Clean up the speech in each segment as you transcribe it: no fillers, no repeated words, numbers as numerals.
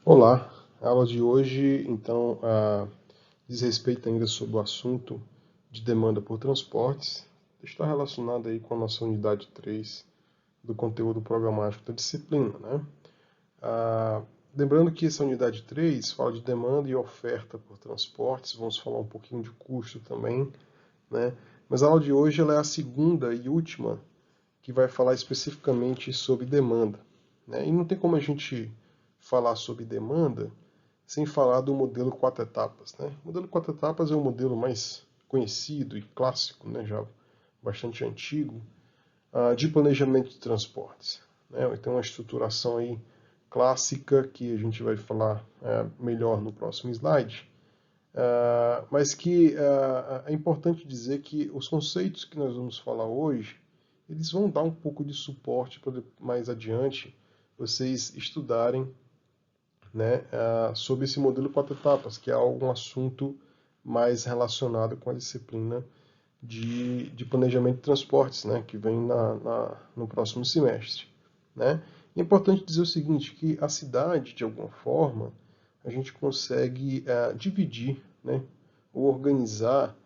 Olá, a aula de hoje, então, diz respeito ainda sobre o assunto de demanda por transportes. Está relacionado aí com a nossa unidade 3 do conteúdo programático da disciplina, né? Lembrando que essa unidade 3 fala de demanda e oferta por transportes, vamos falar um pouquinho de custo também, né? Mas a aula de hoje ela é a segunda e última que vai falar especificamente sobre demanda, né? E não tem como a gente falar sobre demanda sem falar do modelo quatro etapas, né? O modelo quatro etapas é o modelo mais conhecido e clássico, né? Já bastante antigo, de planejamento de transportes, né? Então uma estruturação aí clássica que a gente vai falar melhor no próximo slide, mas que é importante dizer que os conceitos que nós vamos falar hoje, eles vão dar um pouco de suporte para mais adiante vocês estudarem, né, sobre esse modelo quatro etapas, que é algum assunto mais relacionado com a disciplina de planejamento de transportes, né, que vem no próximo semestre, né. É importante dizer o seguinte, que a cidade, de alguma forma, a gente consegue dividir, né, ou organizar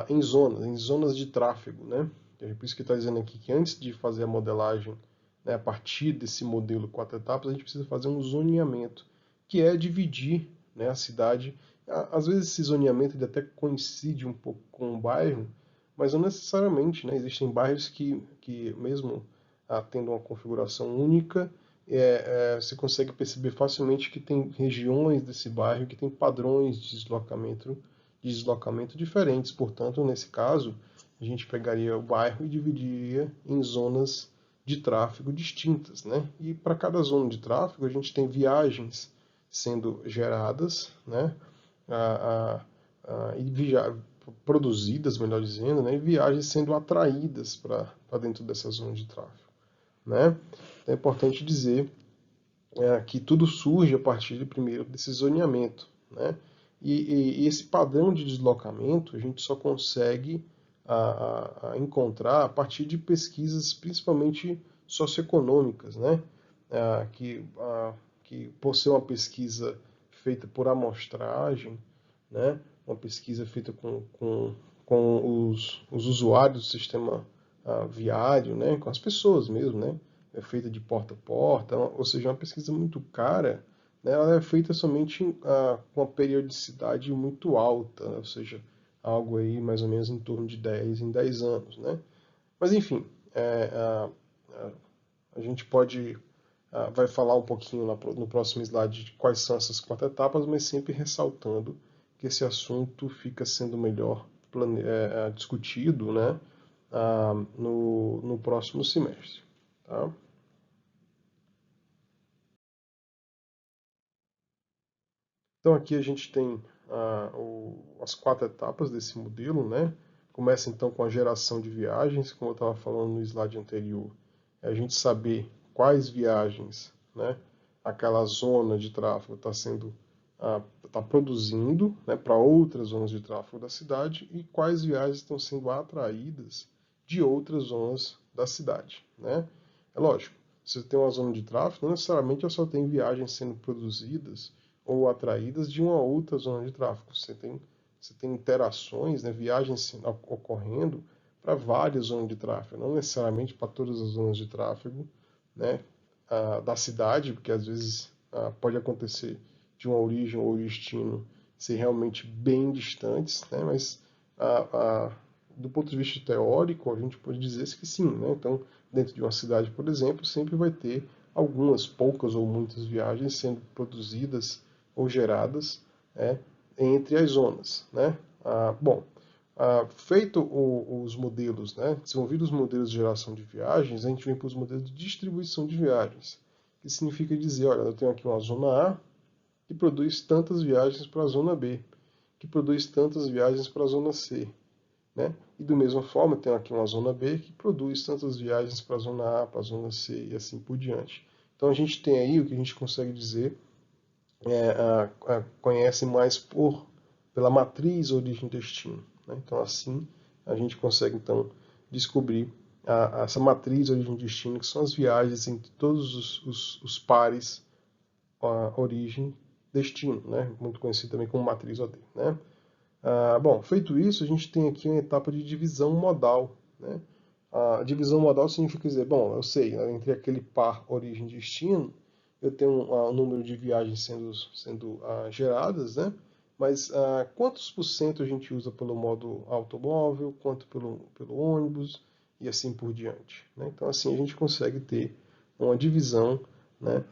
em zonas de tráfego, né. É por isso que está dizendo aqui que antes de fazer a modelagem, né, a partir desse modelo quatro etapas, a gente precisa fazer um zoneamento, que é dividir, né, a cidade. Às vezes esse zoneamento ele até coincide um pouco com o bairro, mas não necessariamente, né? Existem bairros que mesmo tendo uma configuração única, você consegue perceber facilmente que tem regiões desse bairro que tem padrões de deslocamento diferentes. Portanto, nesse caso, a gente pegaria o bairro e dividiria em zonas de tráfego distintas, né? E para cada zona de tráfego a gente tem viagens sendo geradas, né? E produzidas, melhor dizendo, né? E viagens sendo atraídas para dentro dessa zona de tráfego, né? Então é importante dizer que tudo surge a partir de primeiro desse zoneamento, né? E esse padrão de deslocamento a gente só consegue encontrar a partir de pesquisas principalmente socioeconômicas, né? Que por ser uma pesquisa feita por amostragem, né? Uma pesquisa feita com os usuários do sistema viário, né? Com as pessoas mesmo, né? É feita de porta a porta, ou seja, uma pesquisa muito cara, né? Ela é feita somente com uma periodicidade muito alta, né? Ou seja, algo aí mais ou menos em torno de 10 em 10 anos, né? Mas enfim, a gente vai falar um pouquinho no próximo slide de quais são essas quatro etapas, mas sempre ressaltando que esse assunto fica sendo melhor discutido, né, no próximo semestre. Tá? Então aqui a gente tem as quatro etapas desse modelo, né? Começa então com a geração de viagens, como eu estava falando no slide anterior, é a gente saber quais viagens, né, aquela zona de tráfego está produzindo, né, para outras zonas de tráfego da cidade e quais viagens estão sendo atraídas de outras zonas da cidade, né? É lógico, se você tem uma zona de tráfego, não necessariamente só tem viagens sendo produzidas ou atraídas de uma outra zona de tráfego. Você tem interações, né, viagens ocorrendo para várias zonas de tráfego, não necessariamente para todas as zonas de tráfego, né, da cidade, porque às vezes pode acontecer de uma origem ou destino ser realmente bem distantes, né, mas do ponto de vista teórico, a gente pode dizer que sim, né? Então, dentro de uma cidade, por exemplo, sempre vai ter algumas poucas ou muitas viagens sendo produzidas ou geradas, né, entre as zonas, né? Bom, feito os modelos, né, desenvolvidos os modelos de geração de viagens, a gente vem para os modelos de distribuição de viagens, que significa dizer, olha, eu tenho aqui uma zona A que produz tantas viagens para a zona B, que produz tantas viagens para a zona C, né? E da mesma forma, tem aqui uma zona B que produz tantas viagens para a zona A, para a zona C e assim por diante. Então a gente tem aí o que a gente consegue dizer, conhece mais pela matriz origem-destino, né? Então assim a gente consegue então descobrir essa matriz origem-destino, que são as viagens entre todos os pares origem destino, né? Muito conhecido também como matriz OD, né? Bom, feito isso, a gente tem aqui uma etapa de divisão modal, né? A divisão modal significa dizer, bom, eu sei, né, entre aquele par origem-destino, eu tenho um número de viagens sendo geradas, né? Mas quantos por cento a gente usa pelo modo automóvel, quanto pelo ônibus e assim por diante, né? Então, assim, a gente consegue ter uma divisão, né,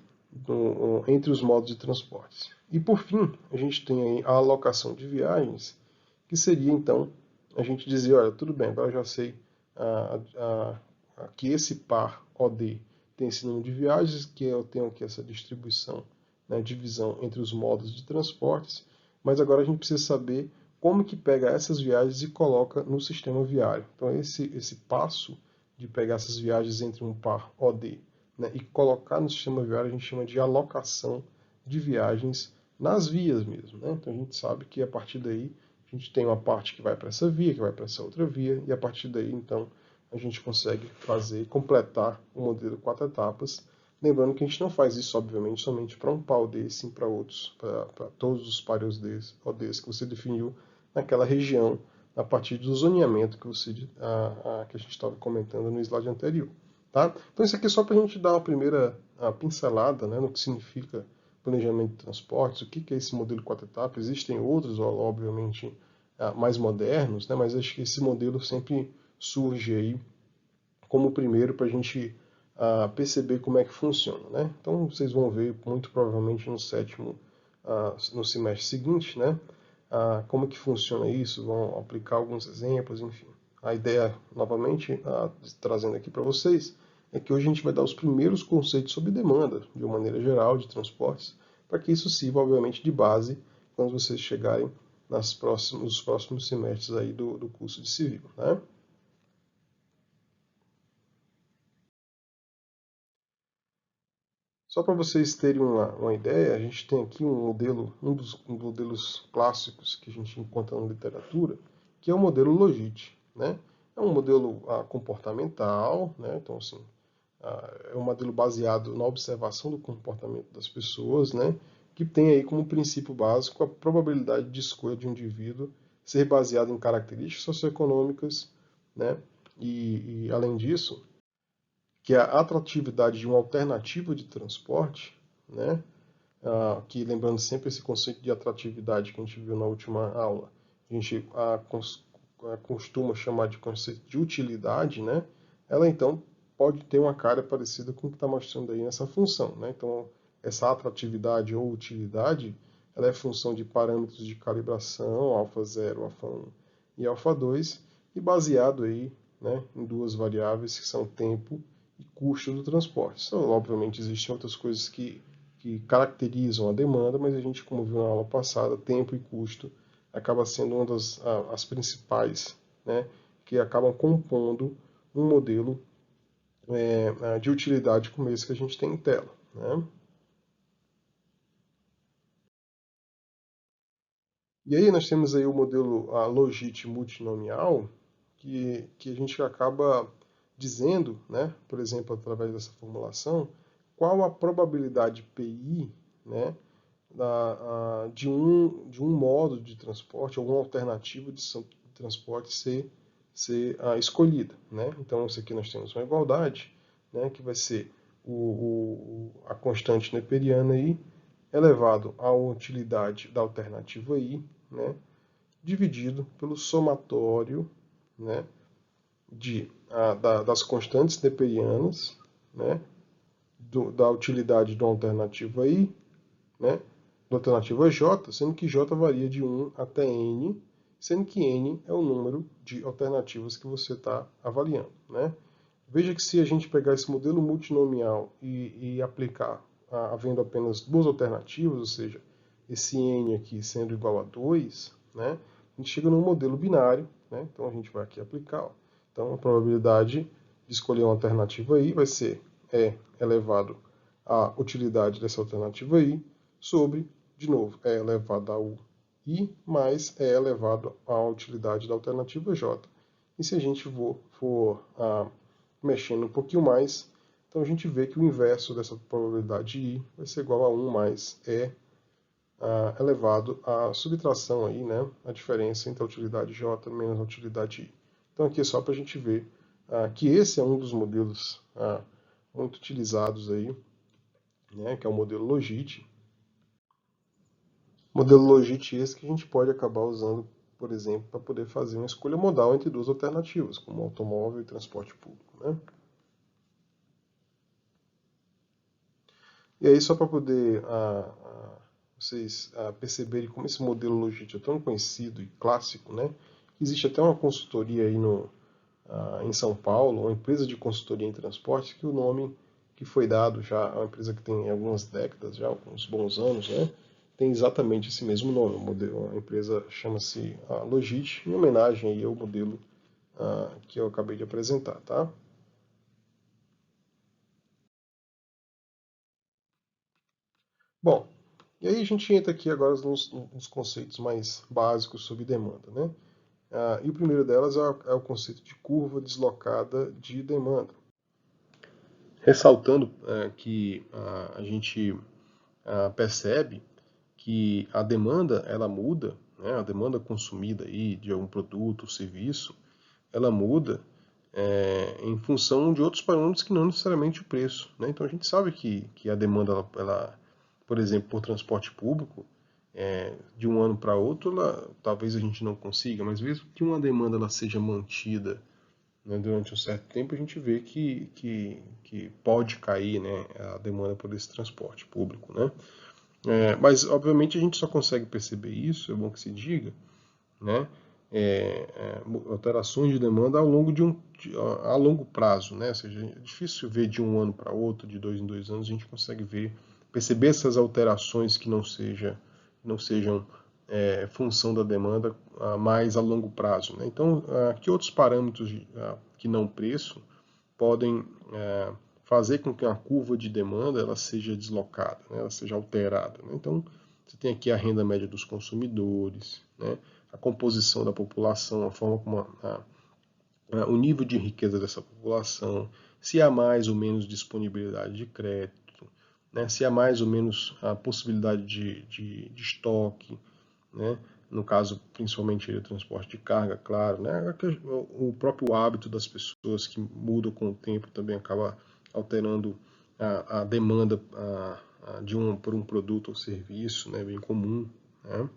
entre os modos de transporte. E, por fim, a gente tem aí a alocação de viagens, que seria, então, a gente dizer, olha, tudo bem, agora eu já sei que esse par OD tem esse número de viagens, que eu tenho aqui essa distribuição, né, divisão entre os modos de transportes, mas agora a gente precisa saber como que pega essas viagens e coloca no sistema viário. Então esse passo de pegar essas viagens entre um par OD, né, e colocar no sistema viário a gente chama de alocação de viagens nas vias mesmo, né? Então a gente sabe que a partir daí a gente tem uma parte que vai para essa via, que vai para essa outra via, e a partir daí, então, a gente consegue completar o modelo 4 etapas. Lembrando que a gente não faz isso, obviamente, somente para um par OD, sim para outros, para todos os pares ODs que você definiu naquela região, a partir do zoneamento que a gente estava comentando no slide anterior. Tá? Então isso aqui é só para a gente dar uma primeira pincelada, né, no que significa planejamento de transportes, o que é esse modelo 4 etapas. Existem outros, obviamente, mais modernos, né, mas acho que esse modelo sempre surge aí como o primeiro para a gente perceber como é que funciona. Né? Então vocês vão ver muito provavelmente no semestre seguinte, né, como que funciona isso, vão aplicar alguns exemplos, enfim. A ideia, novamente, trazendo aqui para vocês, é que hoje a gente vai dar os primeiros conceitos sobre demanda, de uma maneira geral, de transportes, para que isso sirva, obviamente, de base quando vocês chegarem nos próximos semestres aí do curso de civil. Né? Só para vocês terem uma ideia, a gente tem aqui um dos modelos clássicos que a gente encontra na literatura, que é o modelo Logit, né? É um modelo comportamental, né? Então, assim, é um modelo baseado na observação do comportamento das pessoas, né? Que tem aí como princípio básico a probabilidade de escolha de um indivíduo ser baseado em características socioeconômicas, né? Além disso, que é a atratividade de uma alternativa de transporte, né? Que lembrando sempre esse conceito de atratividade que a gente viu na última aula, a gente costuma chamar de conceito de utilidade, né? Ela então pode ter uma cara parecida com o que está mostrando aí nessa função, né? Então essa atratividade ou utilidade, ela é função de parâmetros de calibração, alfa 0, alfa 1 e alfa 2, e baseado aí, né, em duas variáveis que são tempo e custo do transporte. Então, obviamente, existem outras coisas que caracterizam a demanda, mas a gente, como viu na aula passada, tempo e custo acaba sendo uma as principais, né, que acabam compondo um modelo de utilidade como esse que a gente tem em tela. Né? E aí nós temos aí o modelo Logit multinomial, que a gente acaba dizendo, né, por exemplo, através dessa formulação, qual a probabilidade PI, né, de um modo de transporte, alguma alternativa de transporte ser escolhida. Né? Então, isso aqui nós temos uma igualdade, né, que vai ser a constante neperiana I elevado à utilidade da alternativa I, né, dividido pelo somatório, né, das constantes neperianas, né, da utilidade da alternativa I, né, da alternativa J, sendo que J varia de 1 até N, sendo que N é o número de alternativas que você está avaliando. Né? Veja que se a gente pegar esse modelo multinomial e aplicar havendo apenas duas alternativas, ou seja, esse N aqui sendo igual a 2, né, a gente chega num modelo binário, né, então a gente vai aqui aplicar. Ó. Então a probabilidade de escolher uma alternativa I vai ser E elevado à utilidade dessa alternativa I sobre, de novo, E elevado a I mais E elevado à utilidade da alternativa J. E se a gente for mexendo um pouquinho mais, Então a gente vê que o inverso dessa probabilidade I vai ser igual a 1 mais E elevado à subtração aí, né, a diferença entre a utilidade J menos a utilidade I. Então aqui é só para a gente ver que esse é um dos modelos muito utilizados aí, né, que é o modelo Logit. Modelo Logit esse que a gente pode acabar usando, por exemplo, para poder fazer uma escolha modal entre duas alternativas, como automóvel e transporte público, né? E aí, só para poder vocês perceberem como esse modelo Logit é tão conhecido e clássico, né? Existe até uma consultoria aí em São Paulo, uma empresa de consultoria em transporte, que o nome que foi dado já, é uma empresa que tem algumas décadas, já alguns bons anos, né? Tem exatamente esse mesmo nome. O modelo, a empresa chama-se Logit, em homenagem aí ao modelo que eu acabei de apresentar, tá? Bom, e aí a gente entra aqui agora nos conceitos mais básicos sobre demanda, né? E o primeiro delas é o conceito de curva deslocada de demanda. Ressaltando que a gente percebe que a demanda ela muda, né? A demanda consumida aí de algum produto ou serviço, ela muda em função de outros parâmetros que não necessariamente o preço, né? Então a gente sabe que a demanda, por exemplo, por transporte público, de um ano para outro, talvez a gente não consiga, mas mesmo que uma demanda ela seja mantida, né, durante um certo tempo, a gente vê que pode cair, né, a demanda por esse transporte público, né? Mas, obviamente, a gente só consegue perceber isso, é bom que se diga, né? Alterações de demanda ao longo a longo prazo, né? Ou seja, é difícil ver de um ano para outro, de 2 em 2 anos, a gente consegue perceber essas alterações que não sejam função da demanda mais a longo prazo, né? Então, que outros parâmetros que não preço podem fazer com que a curva de demanda ela seja deslocada, né? Ela seja alterada, né? Então, você tem aqui a renda média dos consumidores, né? A composição da população, a forma como o nível de riqueza dessa população, se há mais ou menos disponibilidade de crédito, né? Se há mais ou menos a possibilidade de estoque, né? No caso, principalmente o transporte de carga, claro, né? O próprio hábito das pessoas que mudam com o tempo também acaba alterando a demanda por um produto ou serviço, né? Bem comum, né?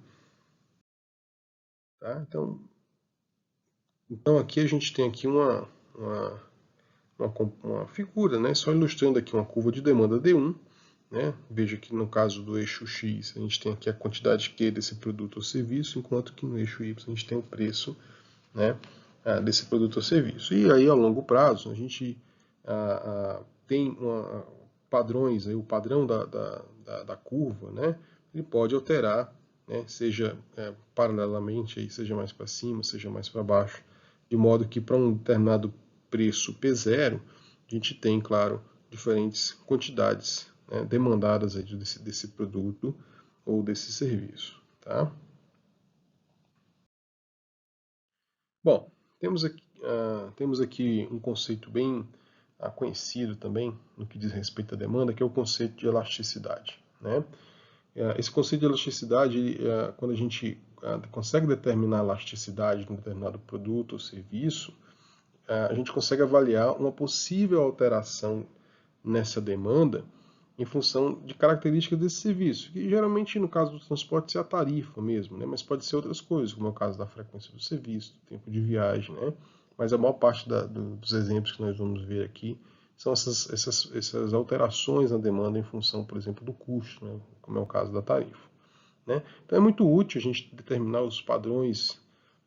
Tá? Então aqui a gente tem aqui uma, uma figura, né? Só ilustrando aqui uma curva de demanda D1, né? Veja que no caso do eixo X a gente tem aqui a quantidade Q desse produto ou serviço, enquanto que no eixo Y a gente tem o preço, né, desse produto ou serviço. E aí, a longo prazo, a gente tem padrões, aí, o padrão da curva, né, ele pode alterar, né, seja paralelamente, aí, seja mais para cima, seja mais para baixo, de modo que para um determinado preço P0, a gente tem, claro, diferentes quantidades, né, demandadas aí desse produto ou desse serviço. Tá? Bom, temos aqui um conceito bem conhecido também no que diz respeito à demanda, que é o conceito de elasticidade, né? Esse conceito de elasticidade, quando a gente consegue determinar a elasticidade de um determinado produto ou serviço, a gente consegue avaliar uma possível alteração nessa demanda em função de características desse serviço, que geralmente no caso do transporte é a tarifa mesmo, né? Mas pode ser outras coisas, como é o caso da frequência do serviço, do tempo de viagem, né? Mas a maior parte dos exemplos que nós vamos ver aqui são essas alterações na demanda em função, por exemplo, do custo, né? Como é o caso da tarifa, né? Então é muito útil a gente determinar os padrões,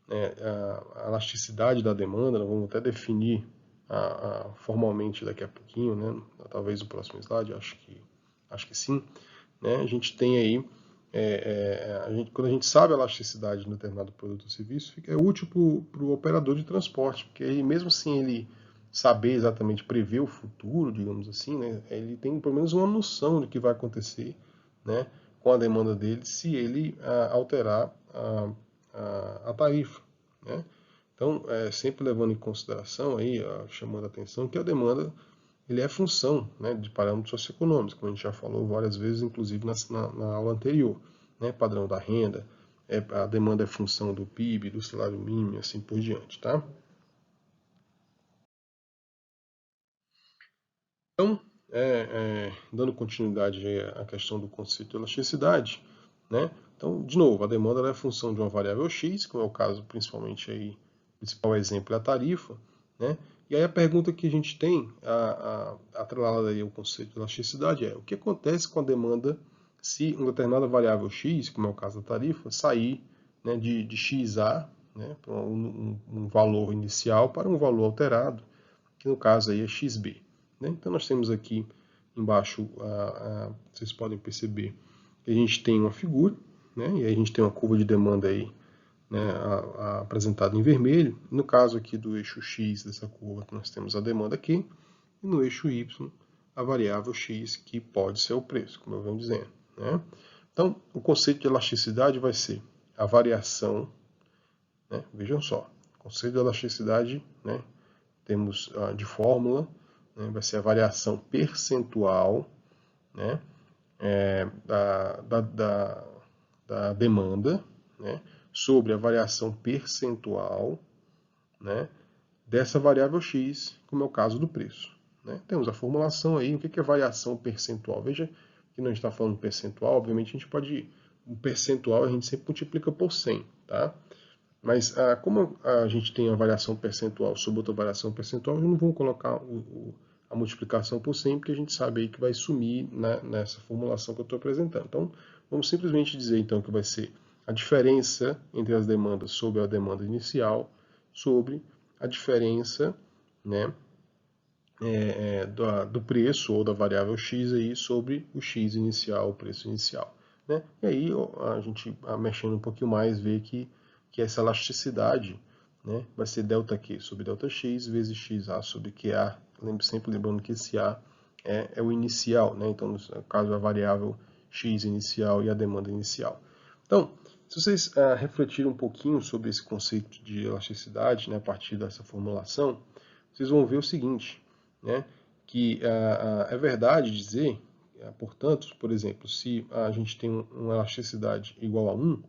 né, a elasticidade da demanda, nós vamos até definir formalmente daqui a pouquinho, né, talvez no próximo slide, acho que sim, né, a gente tem aí, quando a gente sabe a elasticidade de um determinado produto ou serviço, é útil para o operador de transporte, porque aí, mesmo sem ele saber exatamente prever o futuro, digamos assim, né, ele tem pelo menos uma noção do que vai acontecer, né, com a demanda dele se ele alterar a tarifa, né? Então, sempre levando em consideração aí, chamando a atenção que a demanda ele é função, né, de parâmetros socioeconômicos, como a gente já falou várias vezes, inclusive na aula anterior, né, padrão da renda, a demanda é função do PIB, do salário mínimo e assim por diante, tá? Então, dando continuidade à questão do conceito de elasticidade, né? Então, de novo, a demanda ela é função de uma variável x, como é o caso principalmente aí, o principal exemplo é a tarifa, né? E aí a pergunta que a gente tem, atrelada aí ao conceito de elasticidade, é o que acontece com a demanda se uma determinada variável x, como é o caso da tarifa, sair, né, de xa, né, para um valor inicial para um valor alterado, que no caso aí é xb. Né? Então nós temos aqui embaixo, vocês podem perceber que a gente tem uma figura, né? E aí a gente tem uma curva de demanda aí, né, apresentada em vermelho. No caso aqui do eixo x dessa curva, nós temos a demanda aqui, e no eixo y, a variável x, que pode ser o preço, como eu venho dizendo. Né? Então, o conceito de elasticidade vai ser a variação, né? Vejam só, o conceito de elasticidade, né, temos de fórmula, né, vai ser a variação percentual, né, da demanda, né, sobre a variação percentual, né, dessa variável x, como é o caso do preço. Né? Temos a formulação aí, o que é variação percentual? Veja que não está falando percentual, obviamente a gente pode, o percentual a gente sempre multiplica por 100, tá? Mas como a gente tem a variação percentual sobre outra variação percentual, eu não vou colocar a multiplicação por 100, porque a gente sabe aí que vai sumir, né, nessa formulação que eu estou apresentando. Então, vamos simplesmente dizer então que vai ser a diferença entre as demandas sobre a demanda inicial sobre a diferença, né, do preço ou da variável x aí sobre o x inicial, o preço inicial. Né? E aí a gente, mexendo um pouquinho mais, vê que essa elasticidade, né, vai ser ΔQ sobre ΔX vezes XA sobre QA. Sempre lembrando que esse A é o inicial, né? Então, no caso, a variável X inicial e a demanda inicial. Então, se vocês refletirem um pouquinho sobre esse conceito de elasticidade, né, a partir dessa formulação, vocês vão ver o seguinte, né, que é verdade dizer, portanto, por exemplo, se a gente tem uma elasticidade igual a 1,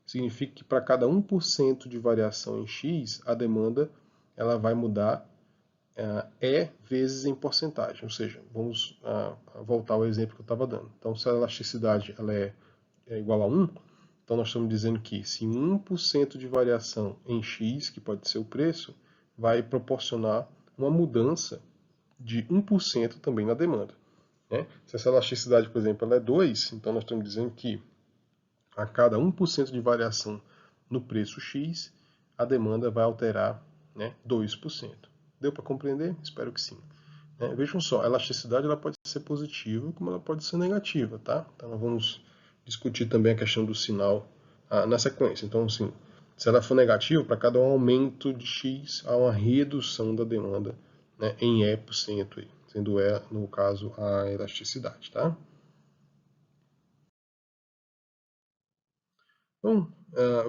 significa que para cada 1% de variação em x, a demanda ela vai mudar E vezes em porcentagem. Ou seja, vamos voltar ao exemplo que eu estava dando. Então, se a elasticidade ela é igual a 1, então nós estamos dizendo que se 1% de variação em x, que pode ser o preço, vai proporcionar uma mudança de 1% também na demanda. Né? Se essa elasticidade, por exemplo, ela é 2, então nós estamos dizendo que a cada 1% de variação no preço X, a demanda vai alterar, né, 2%. Deu para compreender? Espero que sim. Vejam só, a elasticidade ela pode ser positiva, como ela pode ser negativa, tá? Então nós vamos discutir também a questão do sinal na sequência. Então, assim, se ela for negativa, para cada um aumento de X, há uma redução da demanda, né, em E%, sendo E, no caso, a elasticidade, tá? Então,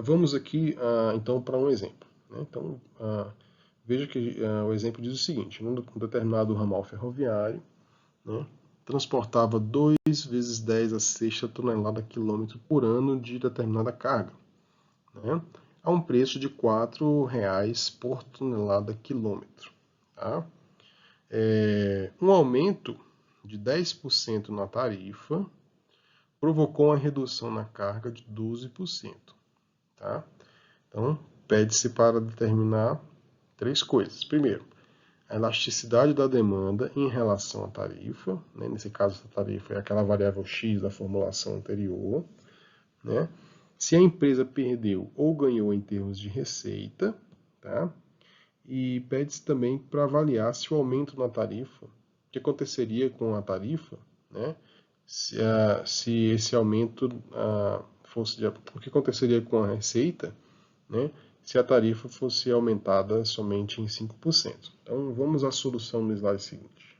vamos aqui então para um exemplo. Né? Então, veja que o exemplo diz o seguinte: um determinado ramal ferroviário, né, transportava 2 vezes 10 a sexta tonelada quilômetro por ano de determinada carga, né, a um preço de R$ 4,00 por tonelada quilômetro. Tá? Um aumento de 10% na tarifa provocou uma redução na carga de 12%. Tá? Então, pede-se para determinar 3 coisas. Primeiro, a elasticidade da demanda em relação à tarifa. Né? Nesse caso, a tarifa é aquela variável x da formulação anterior. Né? Se a empresa perdeu ou ganhou em termos de receita. Tá? E pede-se também para avaliar se o aumento na tarifa, o que aconteceria com a tarifa, né? Se esse aumento fosse, o que aconteceria com a receita, né, se a tarifa fosse aumentada somente em 5%. Então, vamos à solução no slide seguinte.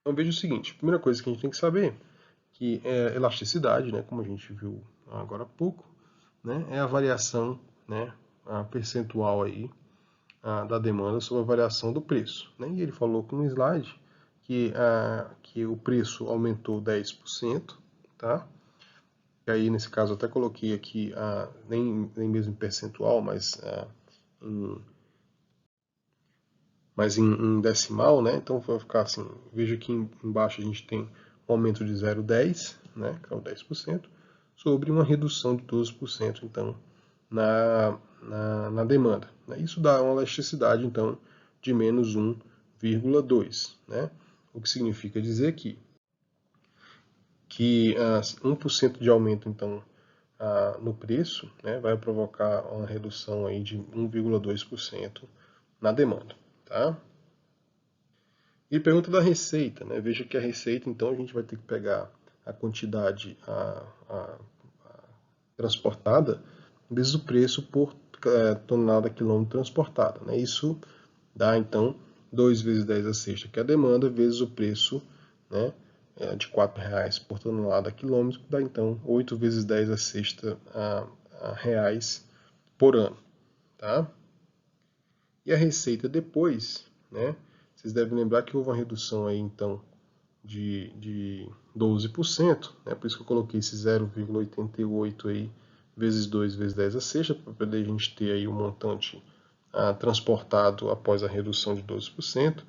Então, veja o seguinte, a primeira coisa que a gente tem que saber que é elasticidade, né, como a gente viu agora há pouco, né, é a variação, né, percentual aí da demanda sobre a variação do preço, né? E ele falou aqui no slide que o preço aumentou 10%, tá? E aí, nesse caso, eu até coloquei aqui, nem mesmo em percentual, mas em decimal, né? Então vai ficar assim, veja que embaixo a gente tem um aumento de 0,10, né? Que é o 10%, sobre uma redução de 12%, então, na demanda, né? Isso dá uma elasticidade, então, de menos 1,2, né? O que significa dizer que 1% de aumento, então, no preço, né, vai provocar uma redução aí de 1,2% na demanda, tá? E pergunta da receita, né? Veja que a receita, então, a gente vai ter que pegar a quantidade transportada vezes o preço por tonelada quilômetro transportada, né? Isso dá, então, 2 vezes 10 a sexta, que é a demanda, vezes o preço, né, de R$4 por tonelada quilômetro, dá, então, 8 vezes 10 a sexta reais por ano, tá? E a receita depois, né? Vocês devem lembrar que houve uma redução aí, então, de 12%, né? Por isso que eu coloquei esse 0,88 aí, vezes 2 vezes 10 a sexta, para poder a gente ter aí o montante transportado após a redução de 12%,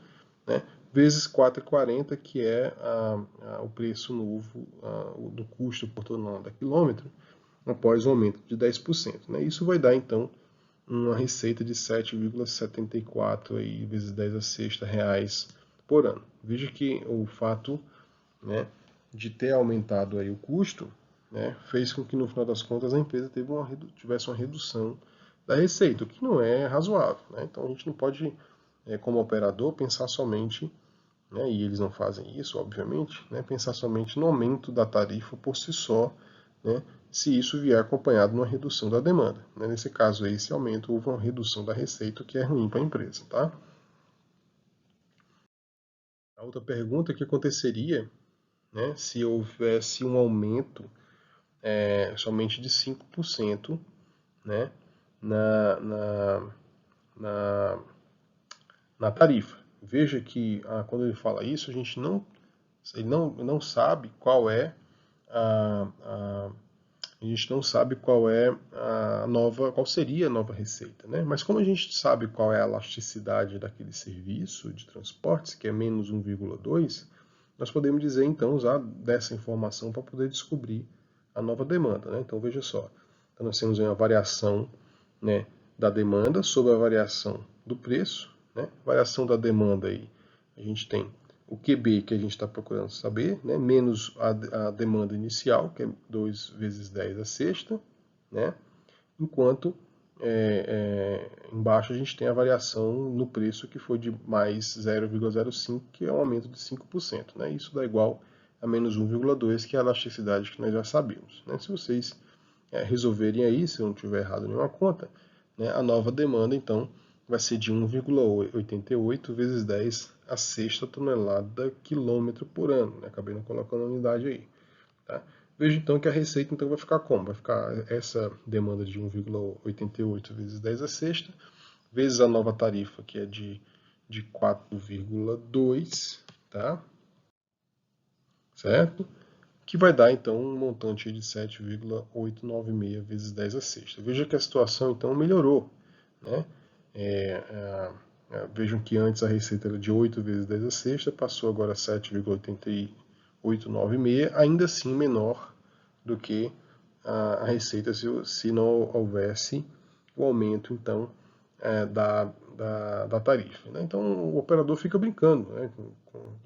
né? Vezes 4,40, que é o preço novo do custo por tonelada quilômetro, após o aumento de 10%. Né? Isso vai dar, então, uma receita de 7,74 aí, vezes 10 a sexta reais por ano. Veja que o fato, né, de ter aumentado aí o custo, né, fez com que no final das contas a empresa tivesse uma redução da receita, o que não é razoável, né? Então a gente não pode, como operador, pensar somente, né, e eles não fazem isso, obviamente, né, pensar somente no aumento da tarifa por si só, né, se isso vier acompanhado de uma redução da demanda. Né? Nesse caso aí, esse aumento houve uma redução da receita, o que é ruim para a empresa. Tá? A outra pergunta é o que aconteceria, né, se houvesse um aumento somente de 5%, né, na, na, na, na tarifa. Veja que quando ele fala isso, ele não sabe qual é a gente não sabe qual seria a nova receita, né? Mas como a gente sabe qual é a elasticidade daquele serviço de transportes, que é menos 1,2, nós podemos dizer, então, usar dessa informação para poder descobrir a nova demanda, né? Então, veja só, então, nós temos uma variação, né, da demanda sobre a variação do preço, né? Variação da demanda aí, a gente tem o QB que a gente está procurando saber, né, menos a demanda inicial, que é 2 vezes 10 a sexta, né, enquanto embaixo a gente tem a variação no preço que foi de mais 0,05, que é um aumento de 5%. Né, isso dá igual a menos 1,2, que é a elasticidade que nós já sabemos. Né. Se vocês resolverem aí, se eu não tiver errado nenhuma conta, né, a nova demanda, então, vai ser de 1,88 vezes 10 a sexta tonelada quilômetro por ano. Né? Acabei não colocando a unidade aí. Tá? Veja então que a receita então vai ficar como? Vai ficar essa demanda de 1,88 vezes 10 a sexta, vezes a nova tarifa, que é de 4,2, tá? Certo? Que vai dar então um montante de 7,896 vezes 10 a sexta. Veja que a situação então melhorou, né? Vejam que antes a receita era de 8 vezes 10 a sexta, passou agora a 7,8896, ainda assim menor do que a receita se não houvesse o aumento então da tarifa. Né? Então o operador fica brincando, né?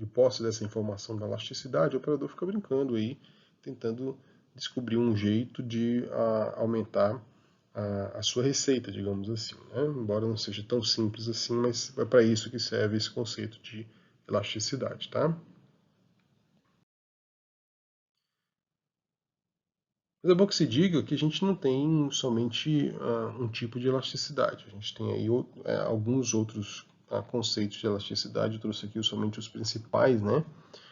De posse dessa informação da elasticidade, o operador fica brincando aí, tentando descobrir um jeito de aumentar a sua receita, digamos assim. Né? Embora não seja tão simples assim, mas é para isso que serve esse conceito de elasticidade. Tá? Mas é bom que se diga que a gente não tem somente um tipo de elasticidade. A gente tem aí alguns outros conceitos de elasticidade. Eu trouxe aqui somente os principais, né?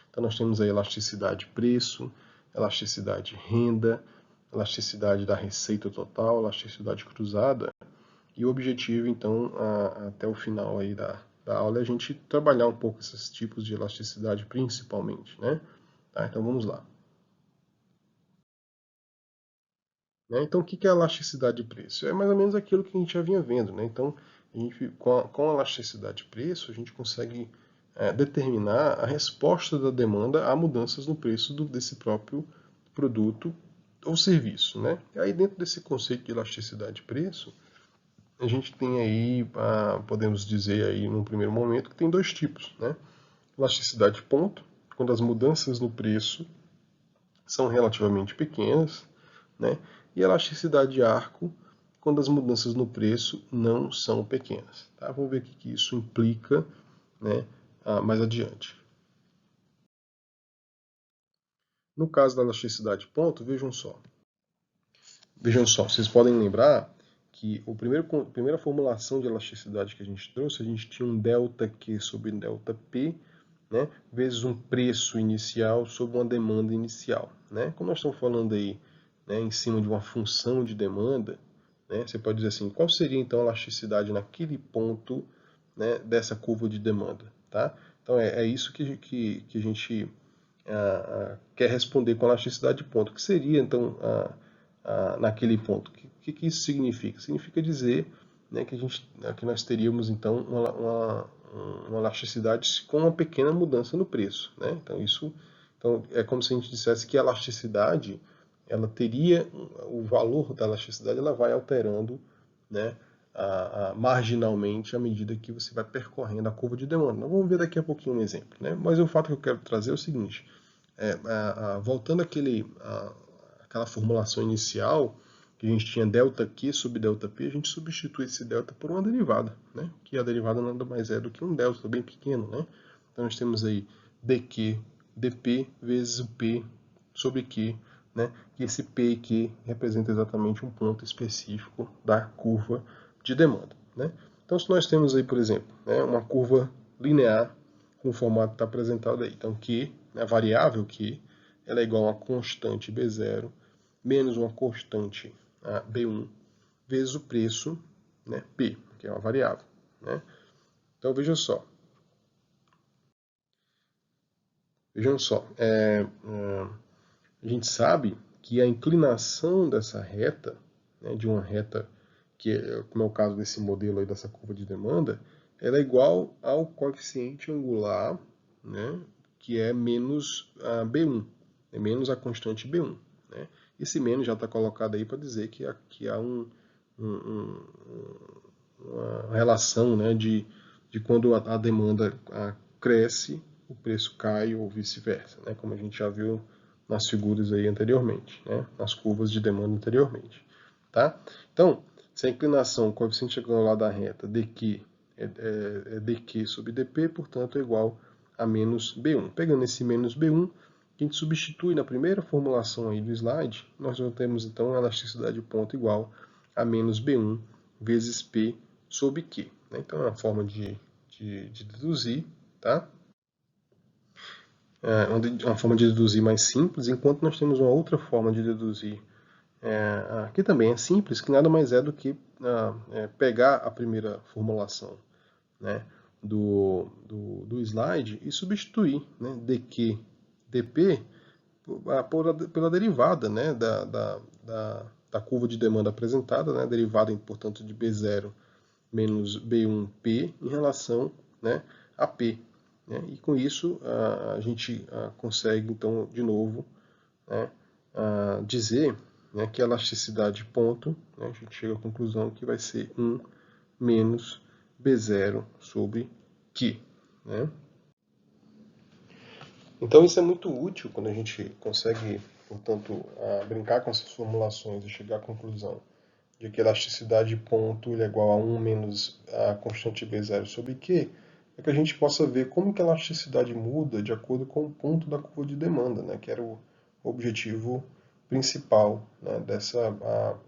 Então nós temos a elasticidade preço, elasticidade renda, elasticidade da receita total, elasticidade cruzada E o objetivo, então, até o final aí da aula é a gente trabalhar um pouco esses tipos de elasticidade principalmente, né? Tá, então vamos lá. Né? Então, o que é elasticidade de preço? É mais ou menos aquilo que a gente já vinha vendo. Né? Então, com a elasticidade de preço, a gente consegue determinar a resposta da demanda a mudanças no preço desse próprio produto ou serviço. Né? E aí, dentro desse conceito de elasticidade de preço, a gente tem aí, podemos dizer aí num primeiro momento, que tem dois tipos. Né? Elasticidade de ponto, quando as mudanças no preço são relativamente pequenas, né? E elasticidade de arco, quando as mudanças no preço não são pequenas. Tá? Vamos ver o que isso implica, né, mais adiante. No caso da elasticidade de ponto, vejam só. Vejam só, vocês podem lembrar que a primeira formulação de elasticidade que a gente trouxe, a gente tinha um delta Q sobre delta P, né, vezes um preço inicial sobre uma demanda inicial. Né? Como nós estamos falando aí, né, em cima de uma função de demanda, né, você pode dizer assim, qual seria então a elasticidade naquele ponto, né, dessa curva de demanda? Tá? Então é isso que a gente quer responder com elasticidade de ponto. O que seria então naquele ponto? O que isso significa? Significa dizer, né, que nós teríamos então uma elasticidade com uma pequena mudança no preço. Né? Então é como se a gente dissesse que a elasticidade, ela teria, o valor da elasticidade ela vai alterando, né, marginalmente à medida que você vai percorrendo a curva de demanda. Nós vamos ver daqui a pouquinho um exemplo. Né? Mas o fato que eu quero trazer é o seguinte, voltando àquela formulação inicial, que a gente tinha ΔQ sobre ΔP, a gente substitui esse delta por uma derivada, né? Que a derivada nada mais é do que um delta bem pequeno, né? Então nós temos aí dq, dp vezes o p sobre q, né? E esse p e q representa exatamente um ponto específico da curva de demanda, né? Então se nós temos aí, por exemplo, né, uma curva linear com o formato que está apresentado aí, então q, a variável q, ela é igual a uma constante B0 menos uma constante B1 vezes o preço, né, P, que é uma variável. Né? Então vejam só. A gente sabe que a inclinação dessa reta, né, de uma reta, como é o caso desse modelo aí, dessa curva de demanda, ela é igual ao coeficiente angular, né, que é menos a B1, é menos a constante B1. Né? Esse menos já está colocado aí para dizer que há uma relação, né, de quando a demanda cresce, o preço cai ou vice-versa, né, como a gente já viu nas figuras aí anteriormente, né, nas curvas de demanda anteriormente. Tá? Então, se a inclinação, o coeficiente angular da reta dq é dq sobre dp, portanto é igual a menos B1. Pegando esse menos B1, a gente substitui na primeira formulação aí do slide, nós já temos então a elasticidade de ponto igual a menos B1 vezes P sobre Q. Né? Então é uma forma de deduzir, tá? É uma forma de deduzir mais simples, enquanto nós temos uma outra forma de deduzir, que também é simples, que nada mais é do que pegar a primeira formulação, né, do slide e substituir, né, dq, dp pela derivada, né, da curva de demanda apresentada, né, derivada, portanto, de B0 menos B1P em relação, né, a P. Né, e com isso a gente consegue, então, de novo, né, dizer, né, que a elasticidade ponto, né, a gente chega à conclusão que vai ser 1 menos B0 sobre Q. Né? Então isso é muito útil quando a gente consegue, portanto, brincar com essas formulações e chegar à conclusão de que a elasticidade ponto é igual a 1 menos a constante B0 sobre Q, é que a gente possa ver como que a elasticidade muda de acordo com o ponto da curva de demanda, né, que era o objetivo principal, né,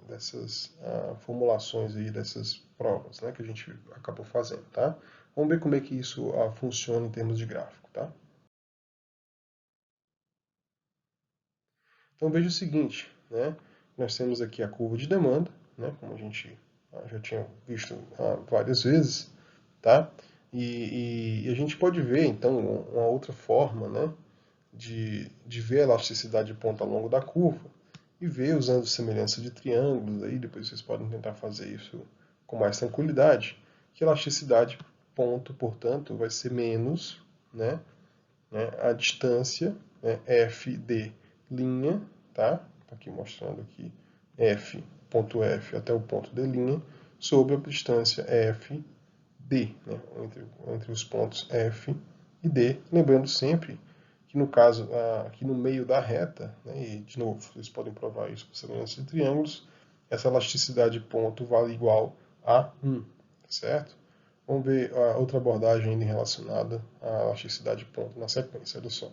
dessas formulações aí, dessas provas, né, que a gente acabou fazendo. Tá? Vamos ver como é que isso funciona em termos de gráfico. Tá? Então veja o seguinte, né? Nós temos aqui a curva de demanda, né? Como a gente já tinha visto várias vezes, tá? E a gente pode ver, então, uma outra forma, né, de ver a elasticidade de ponta ao longo da curva e ver usando semelhança de triângulos, aí depois vocês podem tentar fazer isso com mais tranquilidade, que a elasticidade ponto, portanto, vai ser menos, né, a distância, né, f de linha, tá? Aqui mostrando aqui f, ponto F até o ponto de linha, sobre a distância f D, né, entre os pontos F e D, lembrando sempre que no caso, aqui no meio da reta, né, e de novo, vocês podem provar isso com semelhança de triângulos, essa elasticidade de ponto vale igual a 1, certo? Vamos ver outra abordagem ainda relacionada à elasticidade de ponto na sequência, olha só.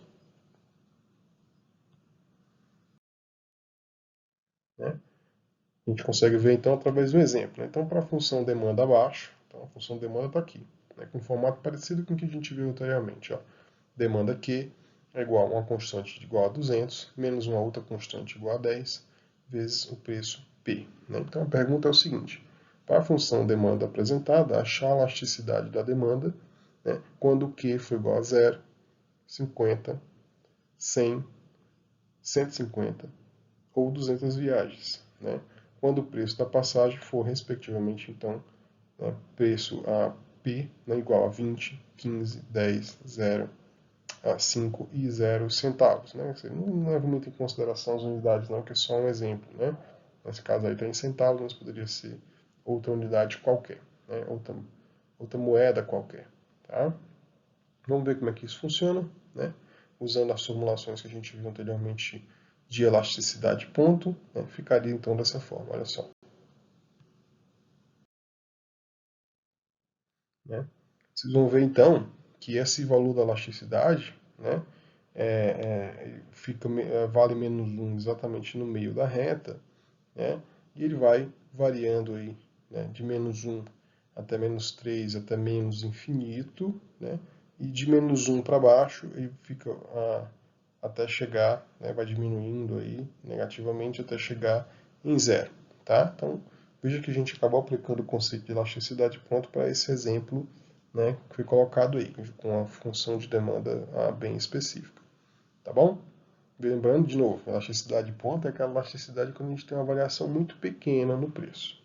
Né? A gente consegue ver então através do exemplo. Né? Então, para a função demanda abaixo, então a função demanda está aqui, né? Com um formato parecido com o que a gente viu anteriormente. Ó. Demanda Q é igual a uma constante igual a 200, menos uma outra constante igual a 10, vezes o preço P. Né? Então a pergunta é o seguinte, para a função demanda apresentada, achar a elasticidade da demanda, né, quando Q for igual a 0, 50, 100, 150 ou 200 viagens. Né? Quando o preço da passagem for, respectivamente, então, né, preço a P, né, igual a 20, 15, 10, 0, a 5 e 0 centavos. Né? Você não leva muito em consideração as unidades, não, que é só um exemplo. Né? Nesse caso aí está em centavos, mas poderia ser outra unidade qualquer, né? outra moeda qualquer. Tá? Vamos ver como é que isso funciona, né? Usando as formulações que a gente viu anteriormente de elasticidade ponto, né? Ficaria então dessa forma, olha só. Né? Vocês vão ver então que esse valor da elasticidade, né, vale menos 1 exatamente no meio da reta, né, e ele vai variando aí, né, de menos 1 até menos 3 até menos infinito, né, e de menos 1 para baixo ele fica até chegar, né, vai diminuindo aí negativamente até chegar em zero. Tá? Então, veja que a gente acabou aplicando o conceito de elasticidade ponto para esse exemplo, né, que foi colocado aí, com a função de demanda bem específica. Tá bom? Lembrando, de novo, a elasticidade ponto é aquela elasticidade quando a gente tem uma variação muito pequena no preço.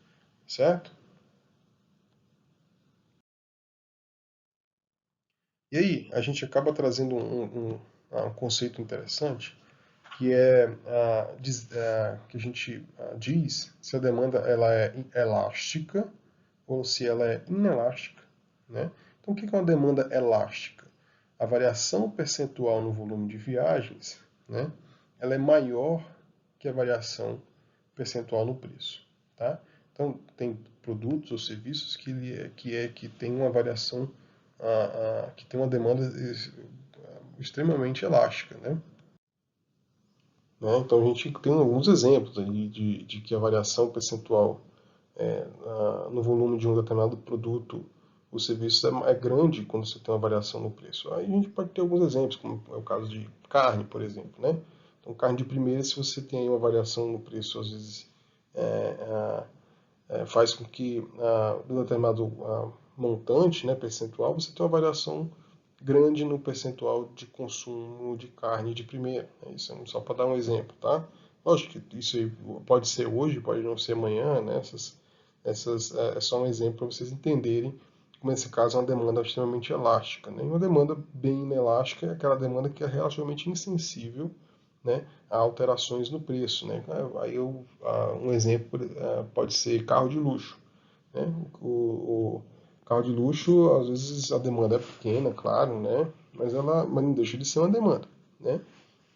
Certo? E aí, a gente acaba trazendo um conceito interessante, que é que a gente diz se a demanda ela é elástica ou se ela é inelástica. Né? Então, o que é uma demanda elástica? A variação percentual no volume de viagens, né, ela é maior que a variação percentual no preço. Tá? Então, tem produtos ou serviços que tem uma variação, que tem uma demanda extremamente elástica. Né? Né? Então a gente tem alguns exemplos aí de que a variação percentual no volume de um determinado produto ou serviço é grande quando você tem uma variação no preço. Aí a gente pode ter alguns exemplos, como é o caso de carne, por exemplo. Né? Então carne de primeira, se você tem aí uma variação no preço, às vezes faz com que um determinado montante, né, percentual, você tenha uma variação grande no percentual de consumo de carne de primeira. Isso é só para dar um exemplo, tá? Lógico que isso aí pode ser hoje, pode não ser amanhã, né? É só um exemplo para vocês entenderem como nesse caso é uma demanda extremamente elástica. Né? E uma demanda bem inelástica é aquela demanda que é relativamente insensível, né, a alterações no preço. Né? Aí um exemplo pode ser carro de luxo. Né? O carro de luxo, às vezes a demanda é pequena, claro, né? Mas não deixa de ser uma demanda. Né?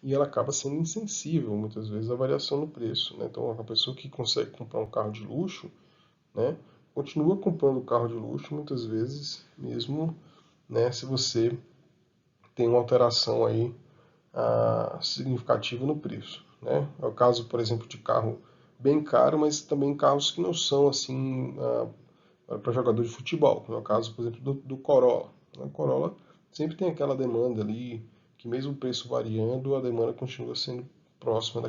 E ela acaba sendo insensível, muitas vezes, à variação no preço. Né? Então, a pessoa que consegue comprar um carro de luxo, né, continua comprando carro de luxo, muitas vezes, mesmo, né, se você tem uma alteração aí significativa no preço. Né? É o caso, por exemplo, de carro bem caro, mas também carros que não são assim para jogador de futebol. É o caso, por exemplo, do Corolla. O Corolla sempre tem aquela demanda ali, que mesmo o preço variando, a demanda continua sendo próxima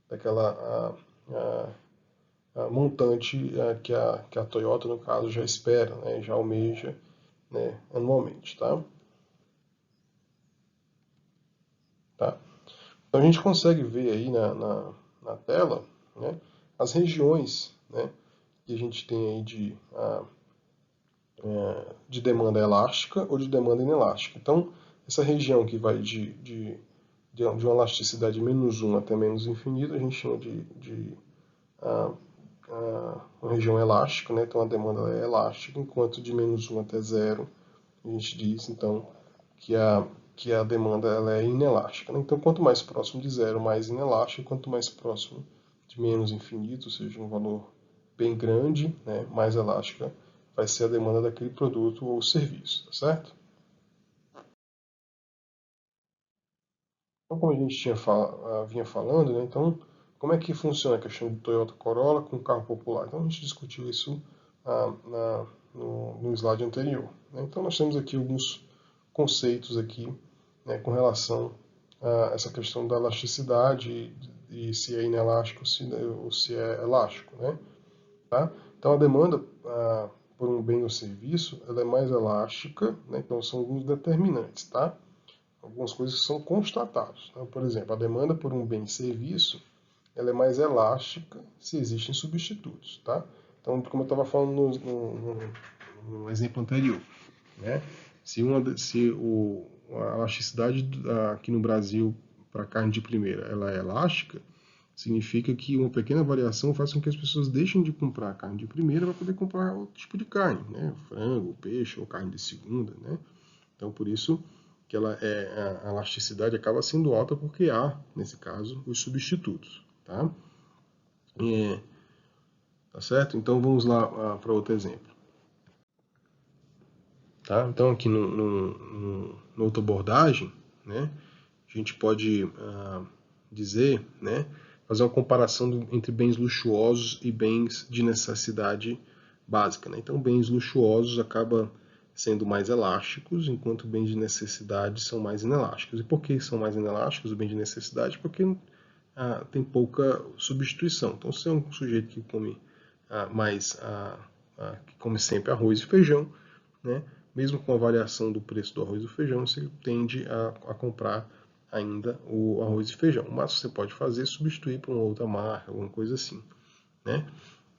daquela montante que a Toyota, no caso, já espera, né, já almeja, né, anualmente, tá? Tá? Então a gente consegue ver aí na tela, né, as regiões, né, que a gente tem aí de demanda elástica ou de demanda inelástica. Então, essa região que vai de uma elasticidade -1 até menos infinito, a gente chama de ah, uma região elástica, né? Então a demanda é elástica, enquanto de -1 até zero, a gente diz então que a demanda ela é inelástica. Né? Então quanto mais próximo de zero, mais inelástica, quanto mais próximo de menos infinito, ou seja, um valor bem grande, né? Mais elástica vai ser a demanda daquele produto ou serviço, tá certo? Então, como a gente vinha falando, né? Então, como é que funciona a questão do Toyota Corolla com carro popular? Então, a gente discutiu isso no slide anterior. Né? Então, nós temos aqui alguns conceitos aqui, né, com relação a essa questão da elasticidade e se é inelástico ou se é elástico, né? Tá? Então, a demanda por um bem ou serviço ela é mais elástica, né? Então, são alguns determinantes, tá? Algumas coisas que são constatadas. Então, por exemplo, a demanda por um bem e serviço ela é mais elástica se existem substitutos, tá? Então, como eu estava falando no exemplo anterior, né? Se a elasticidade aqui no Brasil para carne de primeira ela é elástica, significa que uma pequena variação faz com que as pessoas deixem de comprar carne de primeira para poder comprar outro tipo de carne, né? Frango, peixe ou carne de segunda, né? Então, por isso que a elasticidade acaba sendo alta porque há, nesse caso, os substitutos, tá? É, tá certo? Então, vamos lá para outro exemplo. Tá? Então, aqui no outra abordagem, né, a gente pode dizer, né, fazer uma comparação entre bens luxuosos e bens de necessidade básica. Né? Então, bens luxuosos acabam sendo mais elásticos, enquanto bens de necessidade são mais inelásticos. E por que são mais inelásticos os bens de necessidade? Porque tem pouca substituição. Então, se é um sujeito que come que come sempre arroz e feijão, né? Mesmo com a variação do preço do arroz e do feijão, você tende a comprar ainda o arroz e feijão. Mas você pode fazer substituir por uma outra marca, alguma coisa assim, né?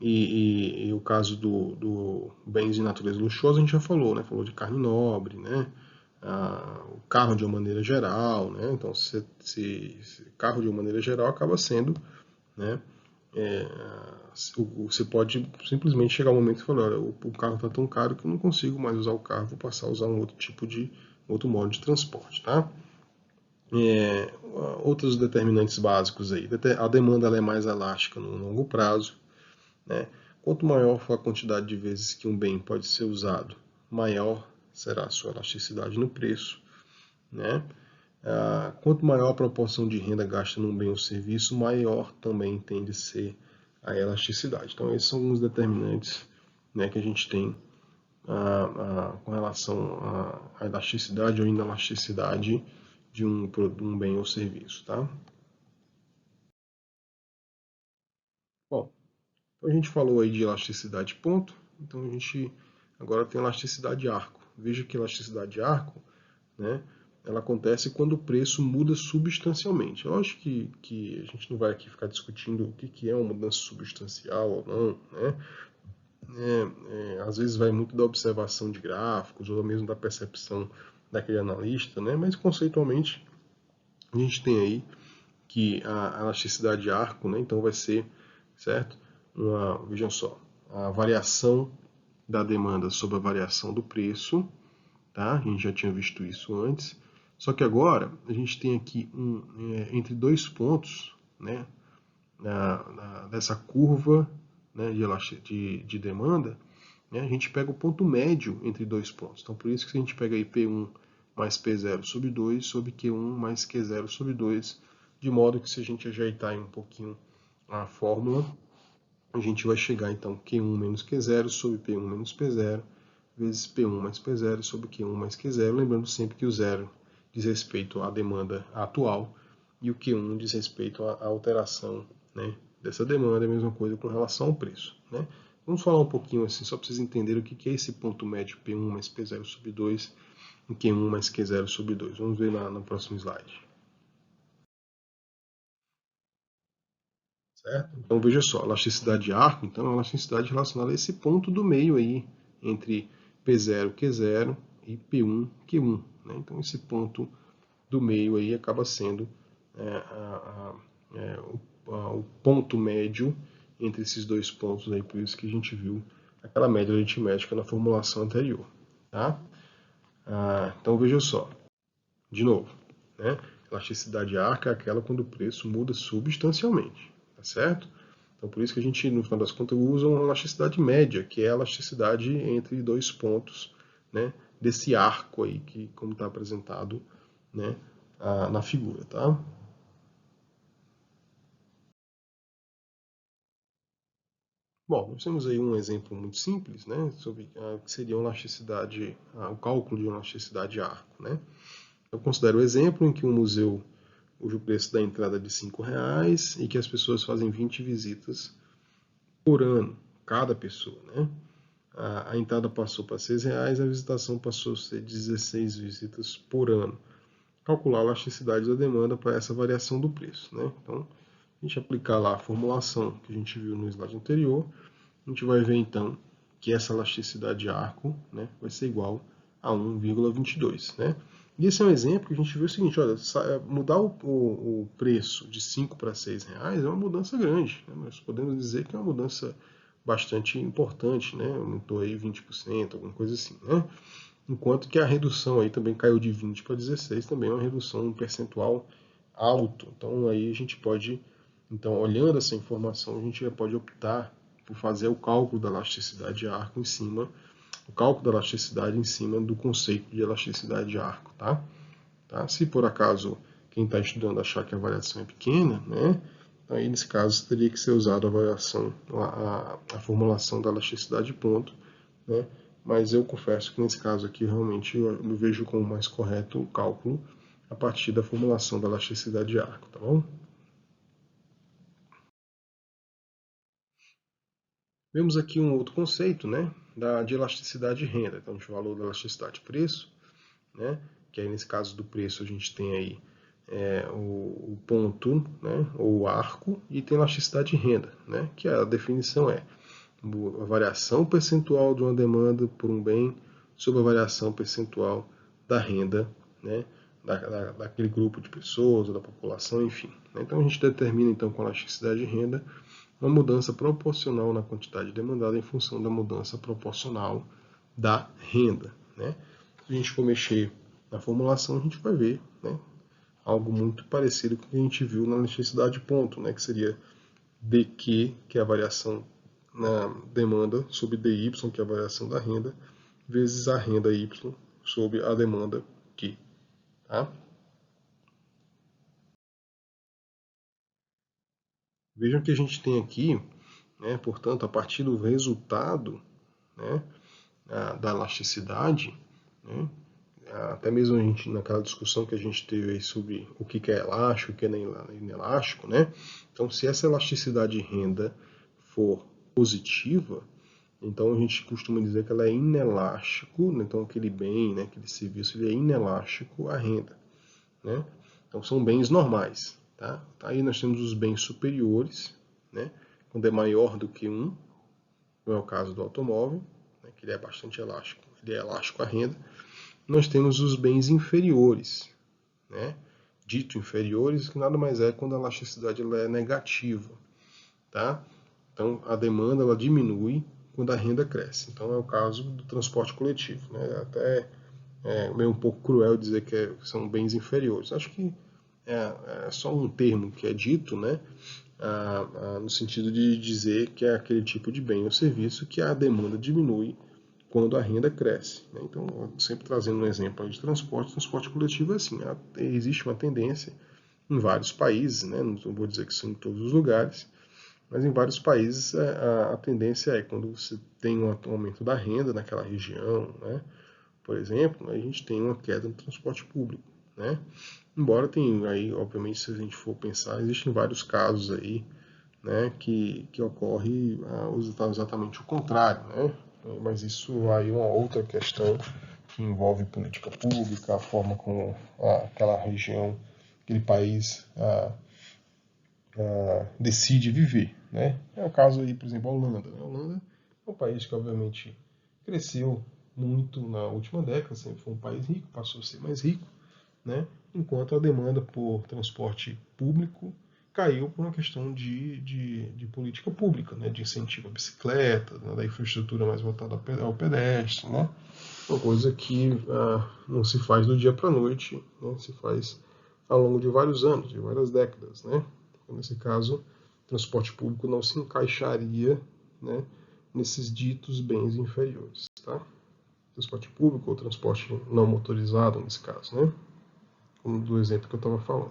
E o caso do bens de natureza luxuosa a gente já falou, né? Falou de carne nobre, né? O carro de uma maneira geral, né? Então, carro de uma maneira geral acaba sendo, né? Você pode simplesmente chegar um momento e falar, olha, o carro está tão caro que eu não consigo mais usar o carro, vou passar a usar outro modo de transporte, tá? Outros determinantes básicos aí, a demanda ela é mais elástica no longo prazo, né? Quanto maior for a quantidade de vezes que um bem pode ser usado, maior será a sua elasticidade no preço, né? Quanto maior a proporção de renda gasta num bem ou serviço, maior também tende a ser a elasticidade. Então, esses são alguns determinantes, né, que a gente tem com relação à elasticidade ou inelasticidade de um bem ou serviço. Tá? Bom, então a gente falou aí de elasticidade ponto, então a gente agora tem elasticidade arco. Veja que elasticidade arco, né, ela acontece quando o preço muda substancialmente. Eu acho que a gente não vai aqui ficar discutindo o que é uma mudança substancial ou não, né? Às vezes vai muito da observação de gráficos ou mesmo da percepção daquele analista, né? Mas conceitualmente a gente tem aí que a elasticidade de arco, né? Então vai ser, certo? Vejam só, a variação da demanda sobre a variação do preço, tá? A gente já tinha visto isso antes. Só que agora a gente tem aqui entre dois pontos, né? Dessa curva, né, de demanda, né, a gente pega o ponto médio entre dois pontos. Então, por isso que a gente pega aí P1 mais P0 sobre 2 sobre Q1 mais Q0 sobre 2, de modo que se a gente ajeitar aí um pouquinho a fórmula, a gente vai chegar então Q1 menos Q0 sobre P1 menos P0, vezes P1 mais P0 sobre Q1 mais Q0, lembrando sempre que o zero diz respeito à demanda atual e o Q1 diz respeito à alteração, né, dessa demanda, é a mesma coisa com relação ao preço, né? Vamos falar um pouquinho assim, só para vocês entenderem o que é esse ponto médio P1 mais P0 sobre 2 em Q1 mais Q0 sobre 2. Vamos ver no próximo slide. Certo? Então veja só, elasticidade de arco, então é uma elasticidade relacionada a esse ponto do meio aí, entre P0, Q0 e P1, Q1. Né? Então esse ponto do meio aí acaba sendo o ponto médio entre esses dois pontos aí, por isso que a gente viu aquela média aritmética na formulação anterior. Tá? Então veja só, de novo, né? Elasticidade arca é aquela quando o preço muda substancialmente, tá certo? Então por isso que a gente, no final das contas, usa uma elasticidade média, que é a elasticidade entre dois pontos, né, desse arco aí, que como está apresentado, né, na figura, tá? Bom, nós temos aí um exemplo muito simples, né, sobre o que seria uma elasticidade, o cálculo de uma elasticidade de arco, né? Eu considero o exemplo em que um museu cujo preço da entrada é de R$ 5 e que as pessoas fazem 20 visitas por ano, cada pessoa, né? A entrada passou para R$ 6, a visitação passou a ser 16 visitas por ano. Calcular a elasticidade da demanda para essa variação do preço, né? Então, a gente aplicar lá a formulação que a gente viu no slide anterior, a gente vai ver então que essa elasticidade de arco, né, vai ser igual a 1,22, né? E esse é um exemplo que a gente viu o seguinte, olha, mudar o preço de 5 para R$ 6 é uma mudança grande, né? Nós podemos dizer que é uma mudança bastante importante, né? Aumentou aí 20%, alguma coisa assim, né? Enquanto que a redução aí também caiu de 20 para 16, também é uma redução um percentual alto. Então aí a gente pode, então olhando essa informação, a gente já pode optar por fazer o cálculo da elasticidade de arco em cima, o cálculo da elasticidade em cima do conceito de elasticidade de arco, tá? Se por acaso quem está estudando achar que a variação é pequena, né? Aí nesse caso teria que ser usada a variação, a formulação da elasticidade de ponto, né? Mas eu confesso que nesse caso aqui realmente eu vejo como mais correto o cálculo a partir da formulação da elasticidade de arco, tá bom? Vemos aqui um outro conceito, né, de elasticidade de renda. Então a gente falou da elasticidade de preço, né, que aí nesse caso do preço a gente tem aí o ponto, né, ou o arco, e tem elasticidade de renda, né, que a definição é a variação percentual de uma demanda por um bem sobre a variação percentual da renda, né, daquele grupo de pessoas, ou da população, enfim. Então a gente determina então com a elasticidade de renda uma mudança proporcional na quantidade demandada em função da mudança proporcional da renda, né? Se a gente for mexer na formulação, a gente vai ver, né, algo muito parecido com o que a gente viu na necessidade de ponto, né, que seria dQ, que é a variação na demanda, sobre DY, que é a variação da renda, vezes a renda Y sobre a demanda Q. Tá? Vejam que a gente tem aqui, né, portanto, a partir do resultado, né, da elasticidade, né, até mesmo a gente, naquela discussão que a gente teve aí sobre o que é elástico, o que é inelástico, né? Então, se essa elasticidade de renda for positiva, então a gente costuma dizer que ela é inelástico, né? Então aquele bem, né, aquele serviço, ele é inelástico à renda, né? Então são bens normais, tá? Aí nós temos os bens superiores, né? Quando é maior do que um, não é o caso do automóvel, né, que ele é bastante elástico, ele é elástico à renda. Nós temos os bens inferiores, né? Dito inferiores, que nada mais é quando a elasticidade ela é negativa, tá? Então a demanda ela diminui quando a renda cresce. Então é o caso do transporte coletivo, né? Até meio um pouco cruel dizer que são bens inferiores. Acho que é só um termo que é dito, né? No sentido de dizer que é aquele tipo de bem ou serviço que a demanda diminui quando a renda cresce, né? Então, sempre trazendo um exemplo de transporte coletivo é assim, existe uma tendência em vários países, né? Não vou dizer que são em todos os lugares, mas em vários países a tendência é quando você tem um aumento da renda naquela região, né? Por exemplo, a gente tem uma queda no transporte público, né? Embora tenha aí, obviamente, se a gente for pensar, existem vários casos aí, né, que ocorre exatamente o contrário, né? Mas isso aí é uma outra questão que envolve política pública, a forma como aquela região, aquele país decide viver, né? É o caso aí, por exemplo, a Holanda. Né? A Holanda é um país que, obviamente, cresceu muito na última década, sempre foi um país rico, passou a ser mais rico, né? Enquanto a demanda por transporte público caiu por uma questão de política pública, né? De incentivo à bicicleta, né? Da infraestrutura mais voltada ao pedestre, né? Uma coisa que não se faz do dia para a noite, né? Se faz ao longo de vários anos, de várias décadas, né? Nesse caso, o transporte público não se encaixaria, né, nesses ditos bens inferiores, tá? Transporte público ou transporte não motorizado, nesse caso, né? Como do exemplo que eu estava falando.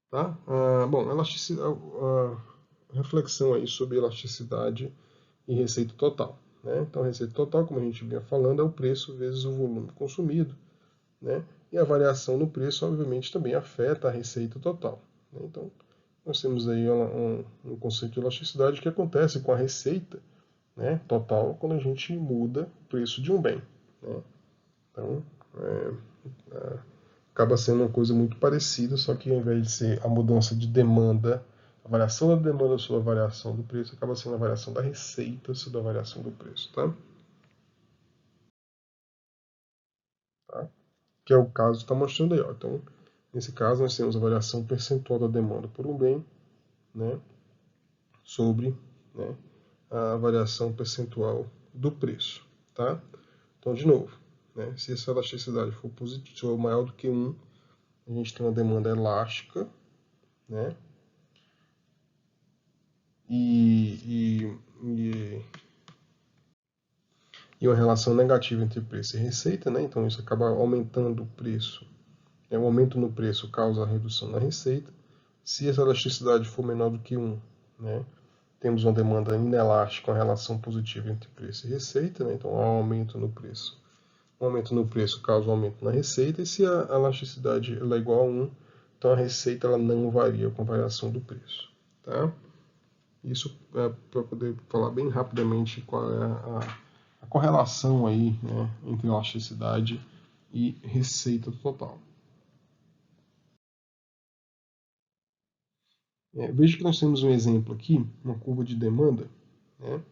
Tá? Bom, reflexão aí sobre elasticidade e receita total. Né? Então, a receita total, como a gente vinha falando, é o preço vezes o volume consumido. Né? E a variação no preço, obviamente, também afeta a receita total. Né? Então, nós temos aí um conceito de elasticidade que acontece com a receita, né, total quando a gente muda o preço de um bem. Né? Então, acaba sendo uma coisa muito parecida, só que ao invés de ser a mudança de demanda, a variação da demanda sobre a variação do preço, acaba sendo a variação da receita sobre a variação do preço. Tá? Que é o caso que está mostrando aí. Ó. Então, nesse caso, nós temos a variação percentual da demanda por um bem, né, sobre, né, a variação percentual do preço. Tá? Então, de novo, né, se essa elasticidade for positiva ou maior do que 1, a gente tem uma demanda elástica, né, e uma relação negativa entre preço e receita, né? Então isso acaba aumentando o preço. O aumento no preço causa a redução na receita. Se essa elasticidade for menor do que 1, né, temos uma demanda inelástica, uma relação positiva entre preço e receita, né? Então há um aumento no preço. O aumento no preço causa um aumento na receita, e se a elasticidade ela é igual a 1, então a receita ela não varia com a variação do preço. Tá? Isso é para poder falar bem rapidamente qual é a correlação aí, né, entre elasticidade e receita total. Veja que nós temos um exemplo aqui, uma curva de demanda, né,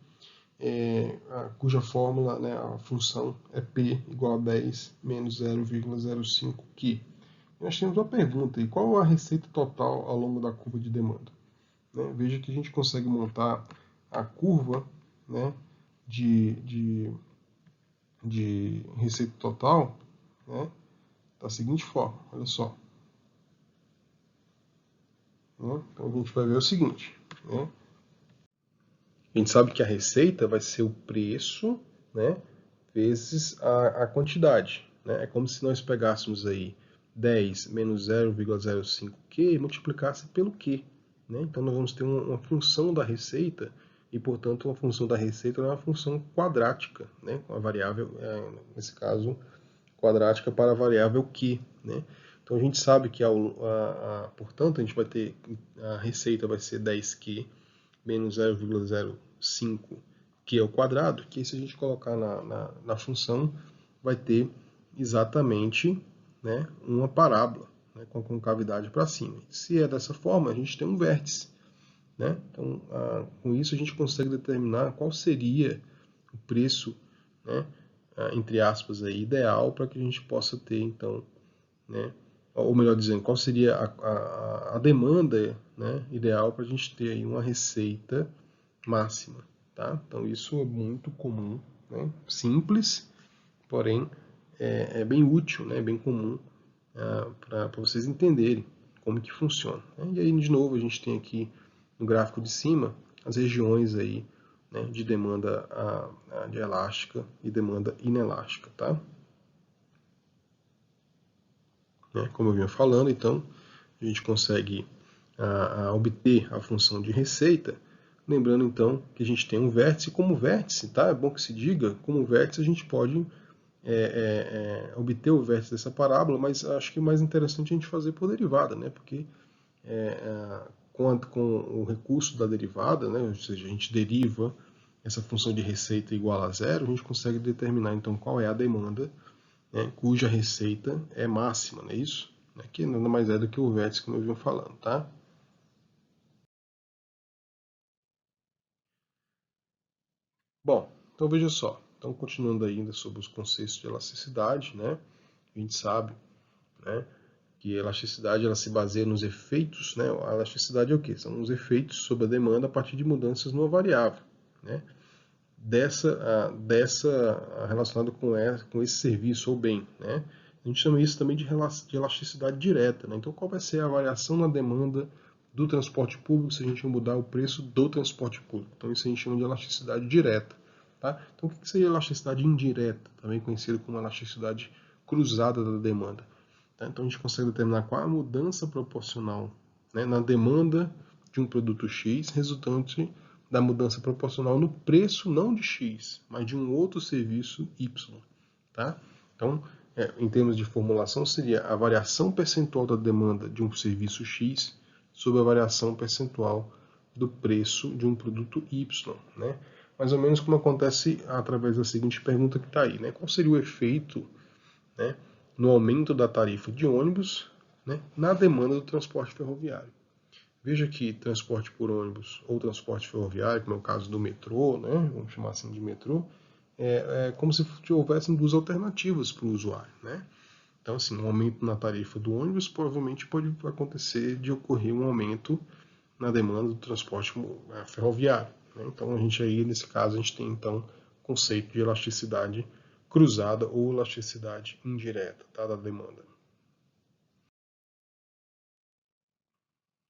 cuja fórmula, né, a função é P igual a 10 menos 0,05 Q. Nós temos uma pergunta aí, qual a receita total ao longo da curva de demanda? Né? Veja que a gente consegue montar a curva, né, de receita total, né, da seguinte forma, olha só. Né? Então a gente vai ver o seguinte, né? A gente sabe que a receita vai ser o preço, né, vezes a quantidade. Né? É como se nós pegássemos aí 10 menos 0,05Q e multiplicasse pelo Q. Né? Então nós vamos ter uma função da receita e, portanto, uma função da receita é uma função quadrática, né? Com a variável, nesse caso, quadrática para a variável Q. Né? Então a gente sabe que, portanto, a gente vai ter, a receita vai ser 10Q menos 0,05 Q ao quadrado, que se a gente colocar na função, vai ter exatamente, né, uma parábola, né, com a concavidade para cima. Se é dessa forma, a gente tem um vértice. Né? Então, com isso, a gente consegue determinar qual seria o preço, né, entre aspas, aí, ideal para que a gente possa ter, então, né, ou melhor dizendo, qual seria a demanda, né, ideal para a gente ter aí uma receita máxima. Tá? Então isso é muito comum, né, simples, porém é bem útil, né, bem comum para vocês entenderem como que funciona. Né? E aí, de novo, a gente tem aqui no gráfico de cima as regiões aí, né, de demanda de elástica e demanda inelástica. Tá? Né? Como eu vinha falando, então, a gente consegue obter a função de receita, lembrando então que a gente tem um vértice como vértice, tá? É bom que se diga, como vértice a gente pode obter o vértice dessa parábola, mas acho que é mais interessante a gente fazer por derivada, né? Porque com o recurso da derivada, né? Ou seja, a gente deriva essa função de receita igual a zero, a gente consegue determinar então qual é a demanda, né, cuja receita é máxima, não é isso? Que nada mais é do que o vértice, como eu vinha falando, tá? Bom, então veja só. Então, continuando ainda sobre os conceitos de elasticidade, né? A gente sabe, né, que a elasticidade ela se baseia nos efeitos, né? A elasticidade é o quê? São os efeitos sobre a demanda a partir de mudanças numa variável, né? Relacionado com esse serviço ou bem, né? A gente chama isso também de elasticidade direta, né? Então, qual vai ser a variação na demanda do transporte público se a gente mudar o preço do transporte público? Então, isso a gente chama de elasticidade direta, tá? Então, o que seria elasticidade indireta, também conhecido como elasticidade cruzada da demanda? Tá? Então, a gente consegue determinar qual a mudança proporcional, né, na demanda de um produto X, resultante da mudança proporcional no preço não de X, mas de um outro serviço Y. Tá? Então, em termos de formulação, seria a variação percentual da demanda de um serviço X sobre a variação percentual do preço de um produto Y. Né? Mais ou menos como acontece através da seguinte pergunta que está aí. Né? Qual seria o efeito, né, no aumento da tarifa de ônibus, né, na demanda do transporte ferroviário? Veja que transporte por ônibus ou transporte ferroviário, como é o caso do metrô, né, vamos chamar assim de metrô, é como se houvessem duas alternativas para o usuário. Né? Então, assim, um aumento na tarifa do ônibus provavelmente pode acontecer de ocorrer um aumento na demanda do transporte ferroviário. Né? Então, a gente aí, nesse caso, a gente tem, então, o conceito de elasticidade cruzada ou elasticidade indireta, tá, da demanda.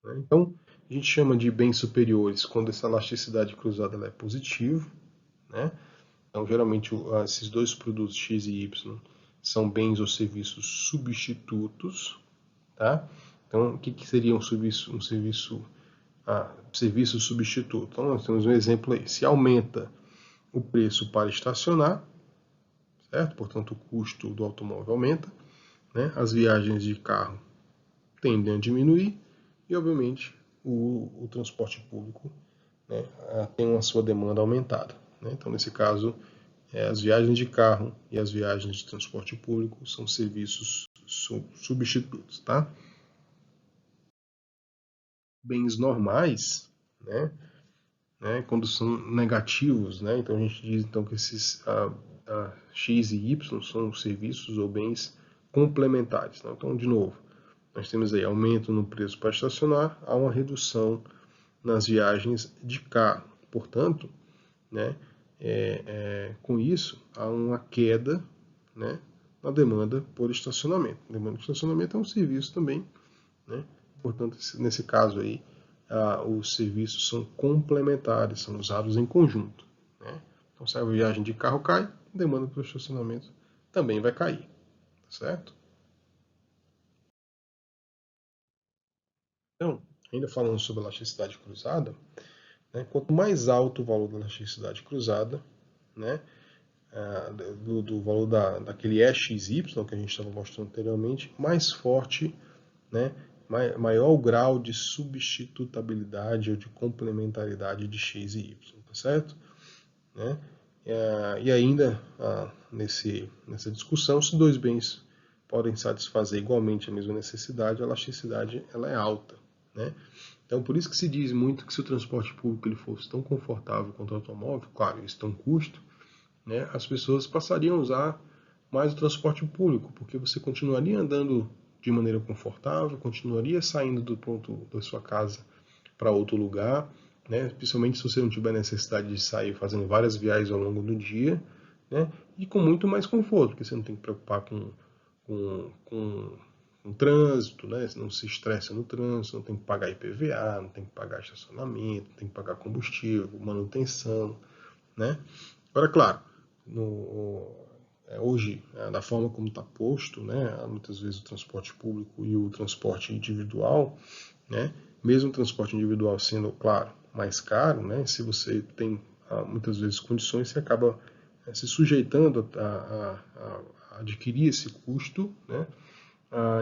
Né? Então, a gente chama de bens superiores quando essa elasticidade cruzada ela é positiva. Né? Então, geralmente, esses dois produtos X e Y são bens ou serviços substitutos. Tá? Então, o que seria um serviço substituto? Então, nós temos um exemplo aí. Se aumenta o preço para estacionar, certo? Portanto, o custo do automóvel aumenta, né? As viagens de carro tendem a diminuir e, obviamente, o transporte público, né, tem a sua demanda aumentada. Né? Então, nesse caso, as viagens de carro e as viagens de transporte público são serviços substitutos. Tá? Bens normais, quando são negativos, né? Então a gente diz então que esses X e Y são serviços ou bens complementares. Né? Então, de novo, nós temos aí aumento no preço para estacionar, há uma redução nas viagens de carro. Portanto, né, com isso, há uma queda, né, na demanda por estacionamento. A demanda por estacionamento é um serviço também, né? Portanto, nesse caso aí, os serviços são complementares, são usados em conjunto. Né? Então, se a viagem de carro cai, a demanda por estacionamento também vai cair. Certo? Então, ainda falando sobre a elasticidade cruzada, né, quanto mais alto o valor da elasticidade cruzada, né, do valor daquele EXY que a gente estava mostrando anteriormente, mais forte, né, maior o grau de substitutabilidade ou de complementaridade de X e Y, tá certo? Né? E ainda, nessa discussão, se dois bens podem satisfazer igualmente a mesma necessidade, a elasticidade ela é alta. Né? Então, por isso que se diz muito que se o transporte público ele fosse tão confortável quanto o automóvel, claro, isso tem um custo, né? As pessoas passariam a usar mais o transporte público, porque você continuaria andando de maneira confortável, continuaria saindo do ponto da sua casa para outro lugar, né? Principalmente se você não tiver necessidade de sair fazendo várias viagens ao longo do dia, né? E com muito mais conforto, porque você não tem que preocupar com trânsito, né? Você não se estressa no trânsito, não tem que pagar IPVA, não tem que pagar estacionamento, não tem que pagar combustível, manutenção, né? Agora, claro, hoje, da forma como está posto, né, muitas vezes o transporte público e o transporte individual, né, mesmo o transporte individual sendo, claro, mais caro, né, se você tem muitas vezes condições, você acaba se sujeitando a adquirir esse custo, né,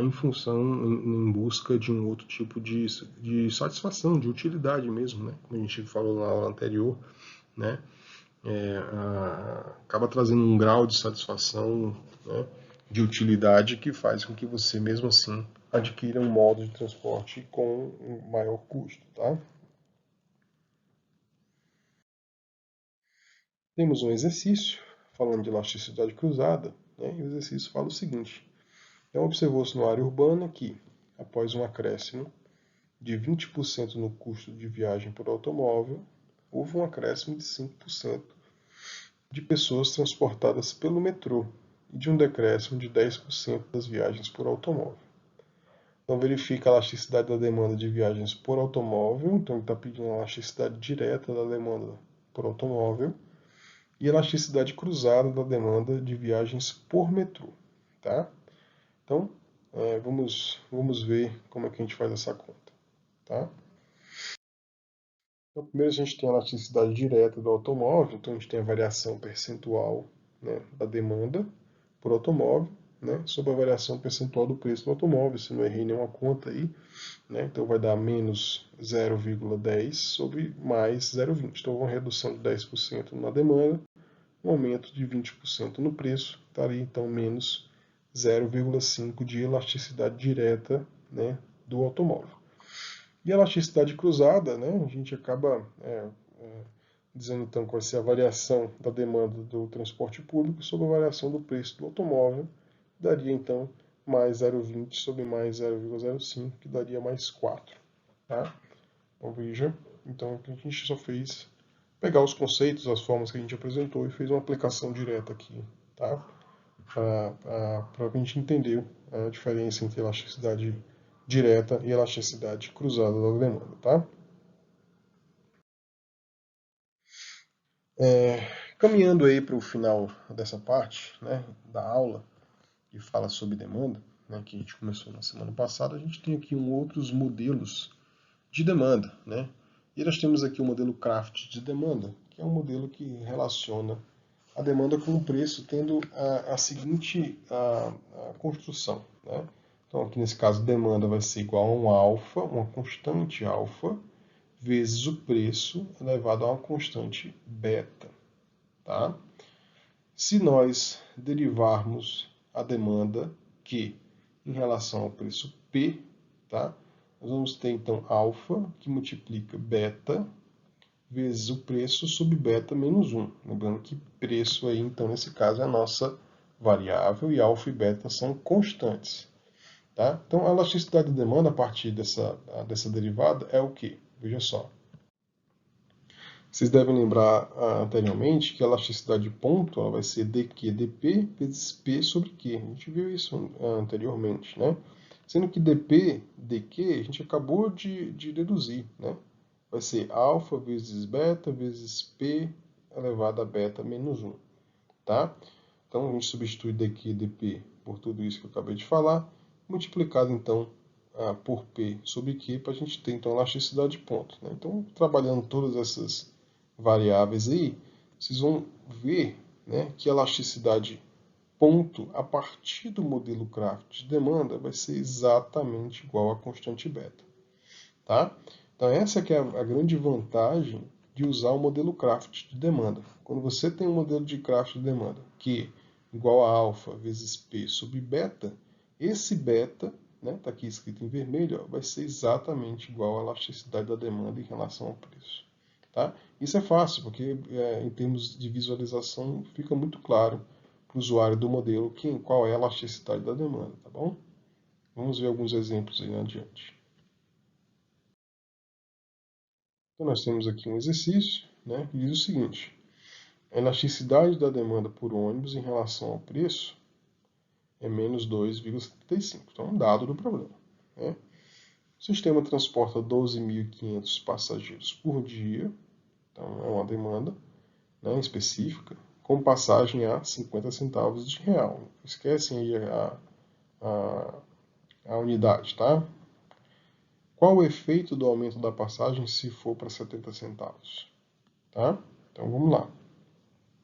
em função, em busca de um outro tipo de satisfação, de utilidade mesmo, né, como a gente falou na aula anterior, né, acaba trazendo um grau de satisfação, né, de utilidade que faz com que você, mesmo assim, adquira um modo de transporte com um maior custo, tá? Temos um exercício falando de elasticidade cruzada, né, e o exercício fala o seguinte: então observou-se no área urbana que, após um acréscimo de 20% no custo de viagem por automóvel, houve um acréscimo de 5% de pessoas transportadas pelo metrô e de um decréscimo de 10% das viagens por automóvel. Então verifica a elasticidade da demanda de viagens por automóvel, então ele está pedindo a elasticidade direta da demanda por automóvel e a elasticidade cruzada da demanda de viagens por metrô, tá? Então, vamos ver como é que a gente faz essa conta, tá? Então, primeiro a gente tem a elasticidade direta do automóvel, então a gente tem a variação percentual, né, da demanda por automóvel, né, sobre a variação percentual do preço do automóvel, se não errei nenhuma conta aí, né, então vai dar menos 0,10 sobre mais 0,20. Então, uma redução de 10% na demanda, um aumento de 20% no preço, estaria então menos 0,5 de elasticidade direta, né, do automóvel. E a elasticidade cruzada, né, a gente acaba dizendo então qual vai ser a variação da demanda do transporte público sobre a variação do preço do automóvel, daria então mais 0,20 sobre mais 0,05, que daria mais 4. Tá? Então veja, então a gente só fez pegar os conceitos, as formas que a gente apresentou e fez uma aplicação direta aqui, tá? Para a gente entender a diferença entre elasticidade direta e elasticidade cruzada da demanda, tá? Caminhando aí para o final dessa parte, né, da aula que fala sobre demanda, né, que a gente começou na semana passada, a gente tem aqui outros modelos de demanda, né? E nós temos aqui o modelo Kraft de demanda, que é um modelo que relaciona a demanda com o preço, tendo a seguinte construção, né? Então aqui nesse caso demanda vai ser igual a um alfa, uma constante alfa, vezes o preço elevado a uma constante beta. Tá? Se nós derivarmos a demanda Q em relação ao preço P, tá? Nós vamos ter então alfa que multiplica beta vezes o preço sobre beta menos 1. Lembrando que preço aí, então, nesse caso, é a nossa variável e alfa e beta são constantes. Tá? Então, a elasticidade de demanda a partir dessa derivada é o quê? Veja só. Vocês devem lembrar anteriormente que a elasticidade de ponto ela vai ser dq dp vezes p sobre q. A gente viu isso anteriormente, né? Sendo que dp, dq, a gente acabou de deduzir, né? Vai ser alfa vezes beta vezes p elevado a beta menos 1, tá? Então, a gente substitui dq dp por tudo isso que eu acabei de falar, multiplicado, então, por p sobre q, para a gente ter, então, a elasticidade de ponto, né? Então, trabalhando todas essas variáveis aí, vocês vão ver, né, que a elasticidade ponto a partir do modelo Kraft de demanda vai ser exatamente igual à constante beta. Tá? Então essa que é a grande vantagem de usar o modelo Kraft de demanda. Quando você tem um modelo de Kraft de demanda que é igual a alfa vezes P sobre beta, esse beta, né, está aqui escrito em vermelho, ó, vai ser exatamente igual à elasticidade da demanda em relação ao preço. Tá? Isso é fácil, porque em termos de visualização fica muito claro para o usuário do modelo qual é a elasticidade da demanda. Tá bom? Vamos ver alguns exemplos aí adiante. Então nós temos aqui um exercício, né, que diz o seguinte: a elasticidade da demanda por ônibus em relação ao preço é menos 2,75. Então é um dado do problema. Né? O sistema transporta 12.500 passageiros por dia, então é uma demanda, né, específica, com passagem a 50 centavos de real. Esquecem aí a unidade, tá? Qual o efeito do aumento da passagem se for para 70 centavos? Tá? Então vamos lá.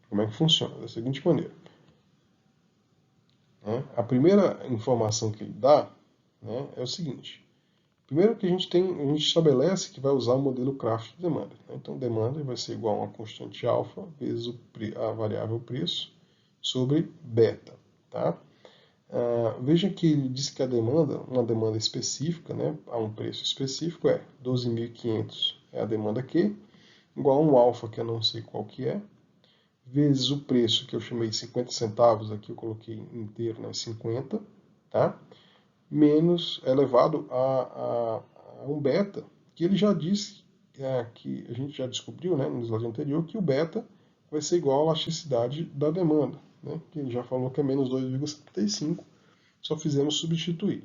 Como é que funciona? Da seguinte maneira. Né? A primeira informação que ele dá, né, é o seguinte. Primeiro que a gente estabelece que vai usar o modelo Kraft de demanda. Né? Então, demanda vai ser igual a uma constante alfa vezes a variável preço sobre beta. Tá? Veja que ele diz que a demanda, uma demanda específica, né, a um preço específico, é 12.500 é a demanda Q, igual a um alfa, que eu não sei qual que é, vezes o preço, que eu chamei de 50 centavos, aqui eu coloquei inteiro, né, 50, tá? Menos elevado a um beta, que ele já disse, que a gente já descobriu, né, no slide anterior, que o beta vai ser igual à elasticidade da demanda, né, que ele já falou que é menos 2,75, só fizemos substituir.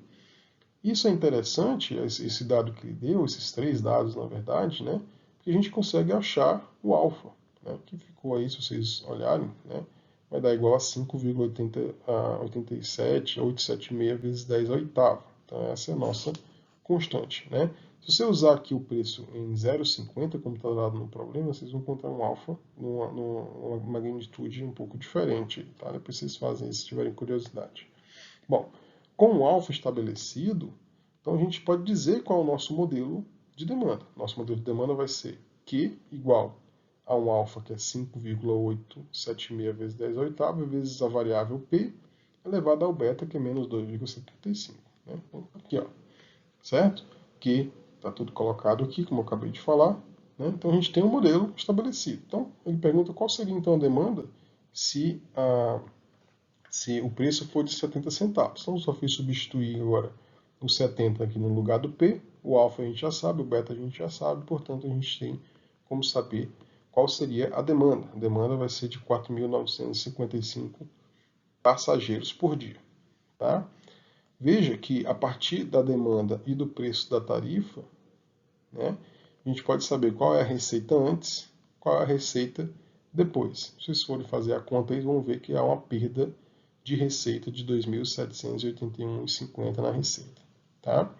Isso é interessante, esse dado que ele deu, esses três dados, na verdade, né, que a gente consegue achar o alfa, né, que ficou aí, se vocês olharem, né, vai dar igual a 5,876 vezes 10 a oitava. Então, essa é a nossa constante. Né? Se você usar aqui o preço em 0,50, como está dado no problema, vocês vão encontrar um alfa numa magnitude um pouco diferente. Tá? Depois vocês fazem isso se tiverem curiosidade. Bom, com o alfa estabelecido, então a gente pode dizer qual é o nosso modelo de demanda. Nosso modelo de demanda vai ser Q igual a um alfa que é 5,876 vezes 10 a oitava, vezes a variável P, elevado ao beta, que é menos 2,75. Né? Então, aqui, ó, certo? Que está tudo colocado aqui, como eu acabei de falar. Né? Então a gente tem um modelo estabelecido. Então ele pergunta qual seria então a demanda se o preço for de 70 centavos. Então, eu só fiz substituir agora o 70 aqui no lugar do P, o alfa a gente já sabe, o beta a gente já sabe, portanto, a gente tem como saber qual seria a demanda. A demanda vai ser de 4.955 passageiros por dia. Tá? Veja que a partir da demanda e do preço da tarifa, né, a gente pode saber qual é a receita antes, qual é a receita depois. Se vocês forem fazer a conta, eles vão ver que há uma perda de receita de R$ 2.781,50 na receita. Tá?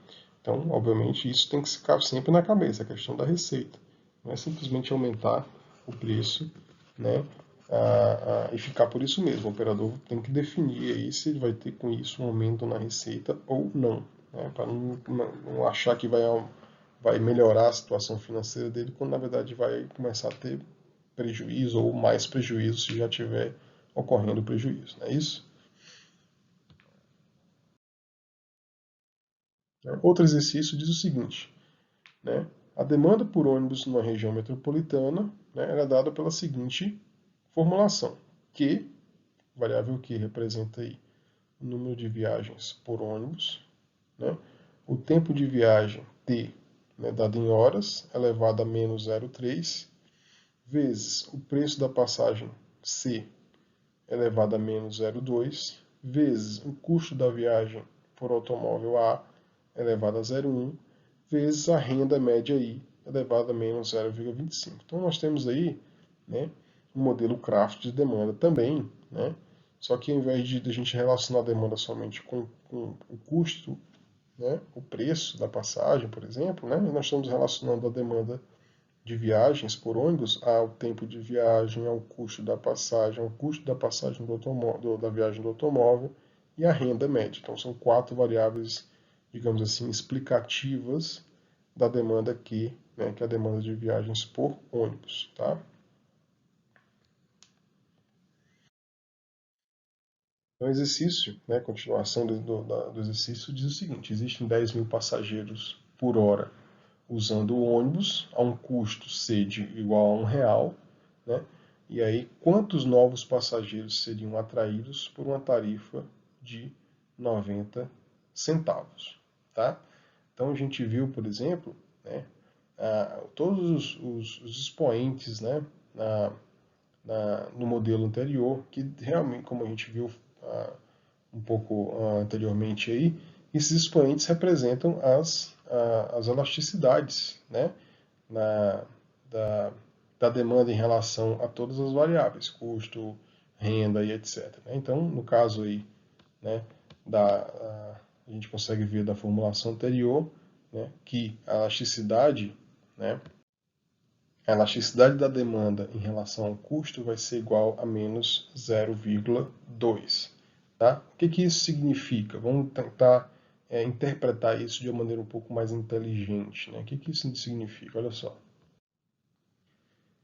Então, obviamente, isso tem que ficar sempre na cabeça, a questão da receita. Não é simplesmente aumentar o preço, né, e ficar por isso mesmo. O operador tem que definir aí se ele vai ter com isso um aumento na receita ou não. Né, para não achar que vai melhorar a situação financeira dele, quando na verdade vai começar a ter prejuízo ou mais prejuízo se já tiver ocorrendo prejuízo. Não é isso? Outro exercício diz o seguinte, né? A demanda por ônibus numa região metropolitana, né, era dada pela seguinte formulação, Q, variável Q representa aí o número de viagens por ônibus, né, o tempo de viagem T, né, dado em horas, elevado a menos 0,3, vezes o preço da passagem C, elevado a menos 0,2, vezes o custo da viagem por automóvel A, elevado a 0,1, vezes a renda média I, elevado a menos 0,25. Então, nós temos aí, né, um modelo Kraft de demanda também, né, só que ao invés de a gente relacionar a demanda somente com o custo, né, o preço da passagem, por exemplo, né, nós estamos relacionando a demanda de viagens por ônibus ao tempo de viagem, ao custo da passagem, ao custo da passagem da viagem do automóvel e a renda média. Então, são quatro variáveis, digamos assim, explicativas da demanda aqui, né, que é a demanda de viagens por ônibus. Tá? Então, o exercício, né, continuação do exercício, diz o seguinte: existem 10.000 passageiros por hora usando o ônibus a um custo C de igual a R$ 1, né? E aí, quantos novos passageiros seriam atraídos por uma tarifa de 90 centavos, tá? Então, a gente viu, por exemplo, né, todos os expoentes, né, no modelo anterior, que realmente, como a gente viu um pouco anteriormente aí, esses expoentes representam as elasticidades, né, na, da, da demanda em relação a todas as variáveis, custo, renda e etc. Então, no caso aí, né, a gente consegue ver da formulação anterior, né, que a elasticidade, né, a elasticidade da demanda em relação ao custo vai ser igual a menos 0,2. Tá? O que isso significa? Vamos tentar interpretar isso de uma maneira um pouco mais inteligente. Né? O que isso significa? Olha só.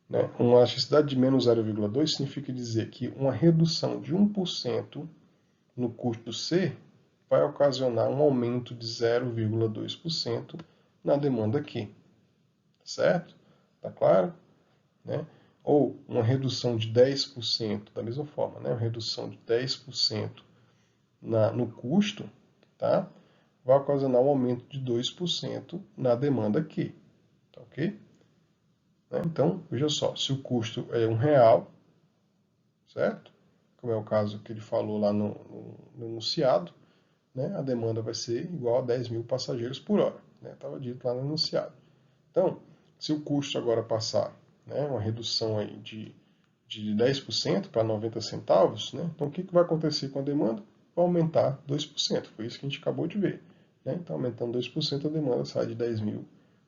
Né? Uma elasticidade de menos 0,2 significa dizer que uma redução de 1% no custo C vai ocasionar um aumento de 0,2% na demanda Q. Certo? Tá claro? Né? Ou uma redução de 10%, da mesma forma, né? Uma redução de 10% no custo, tá? Vai ocasionar um aumento de 2% na demanda Q. Tá ok? Então, veja só, se o custo é R$1, certo? Como é o caso que ele falou lá no enunciado, né? A demanda vai ser igual a 10 mil passageiros por hora. Estava dito lá no enunciado. Então, se o custo agora passar, né, uma redução aí de 10% para 90 centavos, né, então o que vai acontecer com a demanda? Vai aumentar 2%. Foi isso que a gente acabou de ver. Né? Então, aumentando 2%, a demanda sai de 10 mil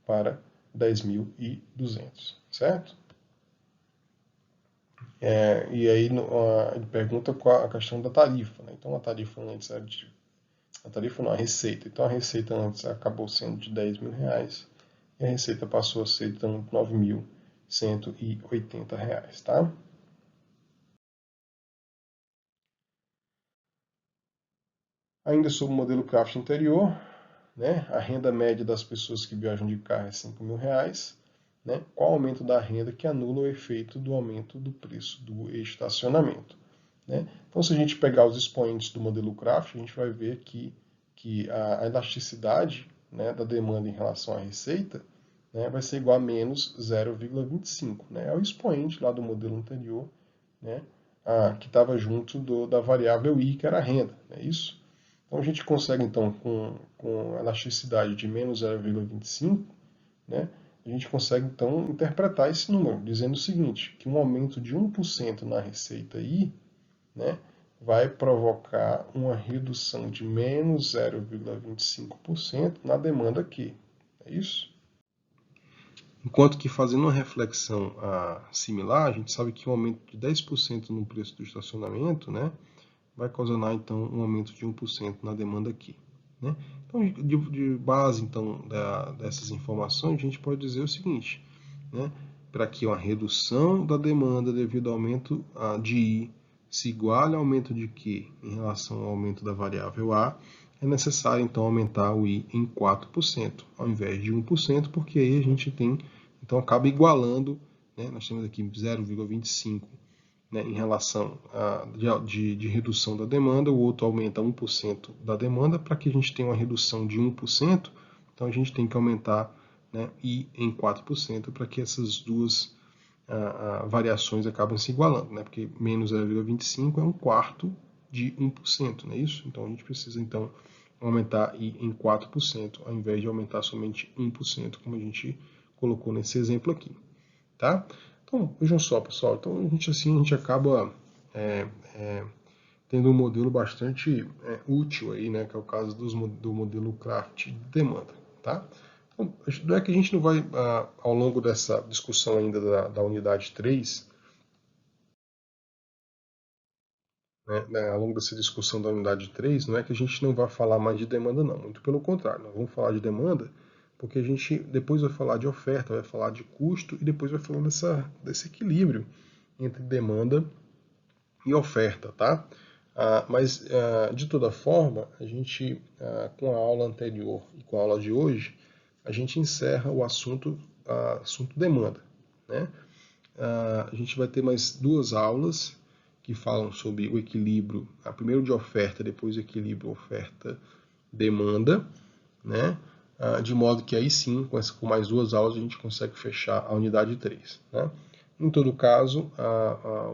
para 10.200, certo? E aí ele pergunta qual a questão da tarifa. Né? Então, a tarifa antes era de... A tarifa não, a receita. Então, a receita antes acabou sendo de R$10.000 e a receita passou a ser de R$9.180, tá? Ainda sobre o modelo craft interior, né? A renda média das pessoas que viajam de carro é R$5.000, né? Qual o aumento da renda que anula o efeito do aumento do preço do estacionamento? Né? Então, se a gente pegar os expoentes do modelo craft, a gente vai ver que a elasticidade, né, da demanda em relação à receita, né, vai ser igual a menos 0,25. Né? É o expoente lá do modelo anterior, né, que estava junto da variável I, que era a renda. É isso? Então a gente consegue, então, com elasticidade de menos 0,25, né, a gente consegue, então, interpretar esse número, dizendo o seguinte, que um aumento de 1% na receita I, né, vai provocar uma redução de menos 0,25% na demanda Q. É isso? Enquanto que fazendo uma reflexão similar, a gente sabe que um aumento de 10% no preço do estacionamento, né, vai ocasionar então um aumento de 1% na demanda aqui. Né? Então, de base então dessas informações, a gente pode dizer o seguinte, né, para que uma redução da demanda devido ao aumento de I se iguale ao aumento de Q em relação ao aumento da variável A, é necessário então aumentar o I em 4%, ao invés de 1%, porque aí a gente tem, então acaba igualando, né, nós temos aqui 0,25, né, em relação de redução da demanda, o outro aumenta 1% da demanda, para que a gente tenha uma redução de 1%, então a gente tem que aumentar, né, I em 4% para que essas duas variações acabam se igualando, né, porque menos 0,25 é um quarto de 1%, não é isso? Então a gente precisa então aumentar I em 4%, ao invés de aumentar somente 1%, como a gente colocou nesse exemplo aqui. Tá? Então, vejam só, pessoal. Então, a gente acaba tendo um modelo bastante útil aí, né? Que é o caso do modelo Craft de demanda, tá? Então, não é que a gente não vai, ao longo dessa discussão ainda da unidade 3, né, ao longo dessa discussão da unidade 3, não é que a gente não vai falar mais de demanda, não. Muito pelo contrário, nós vamos falar de demanda porque a gente depois vai falar de oferta, vai falar de custo e depois vai falar desse equilíbrio entre demanda e oferta, tá? Mas, de toda forma, a gente, com a aula anterior e com a aula de hoje, a gente encerra o assunto demanda, né? A gente vai ter mais duas aulas que falam sobre o equilíbrio, primeiro de oferta, depois o equilíbrio oferta-demanda, né? De modo que aí sim, com mais duas aulas, a gente consegue fechar a unidade 3. Né? Em todo caso,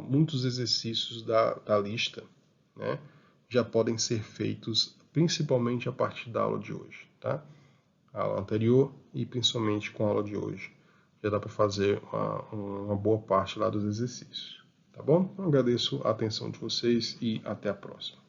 muitos exercícios da lista, né, já podem ser feitos principalmente a partir da aula de hoje. Tá? A aula anterior e principalmente com a aula de hoje. Já dá para fazer uma boa parte lá dos exercícios. Tá bom? Eu agradeço a atenção de vocês e até a próxima.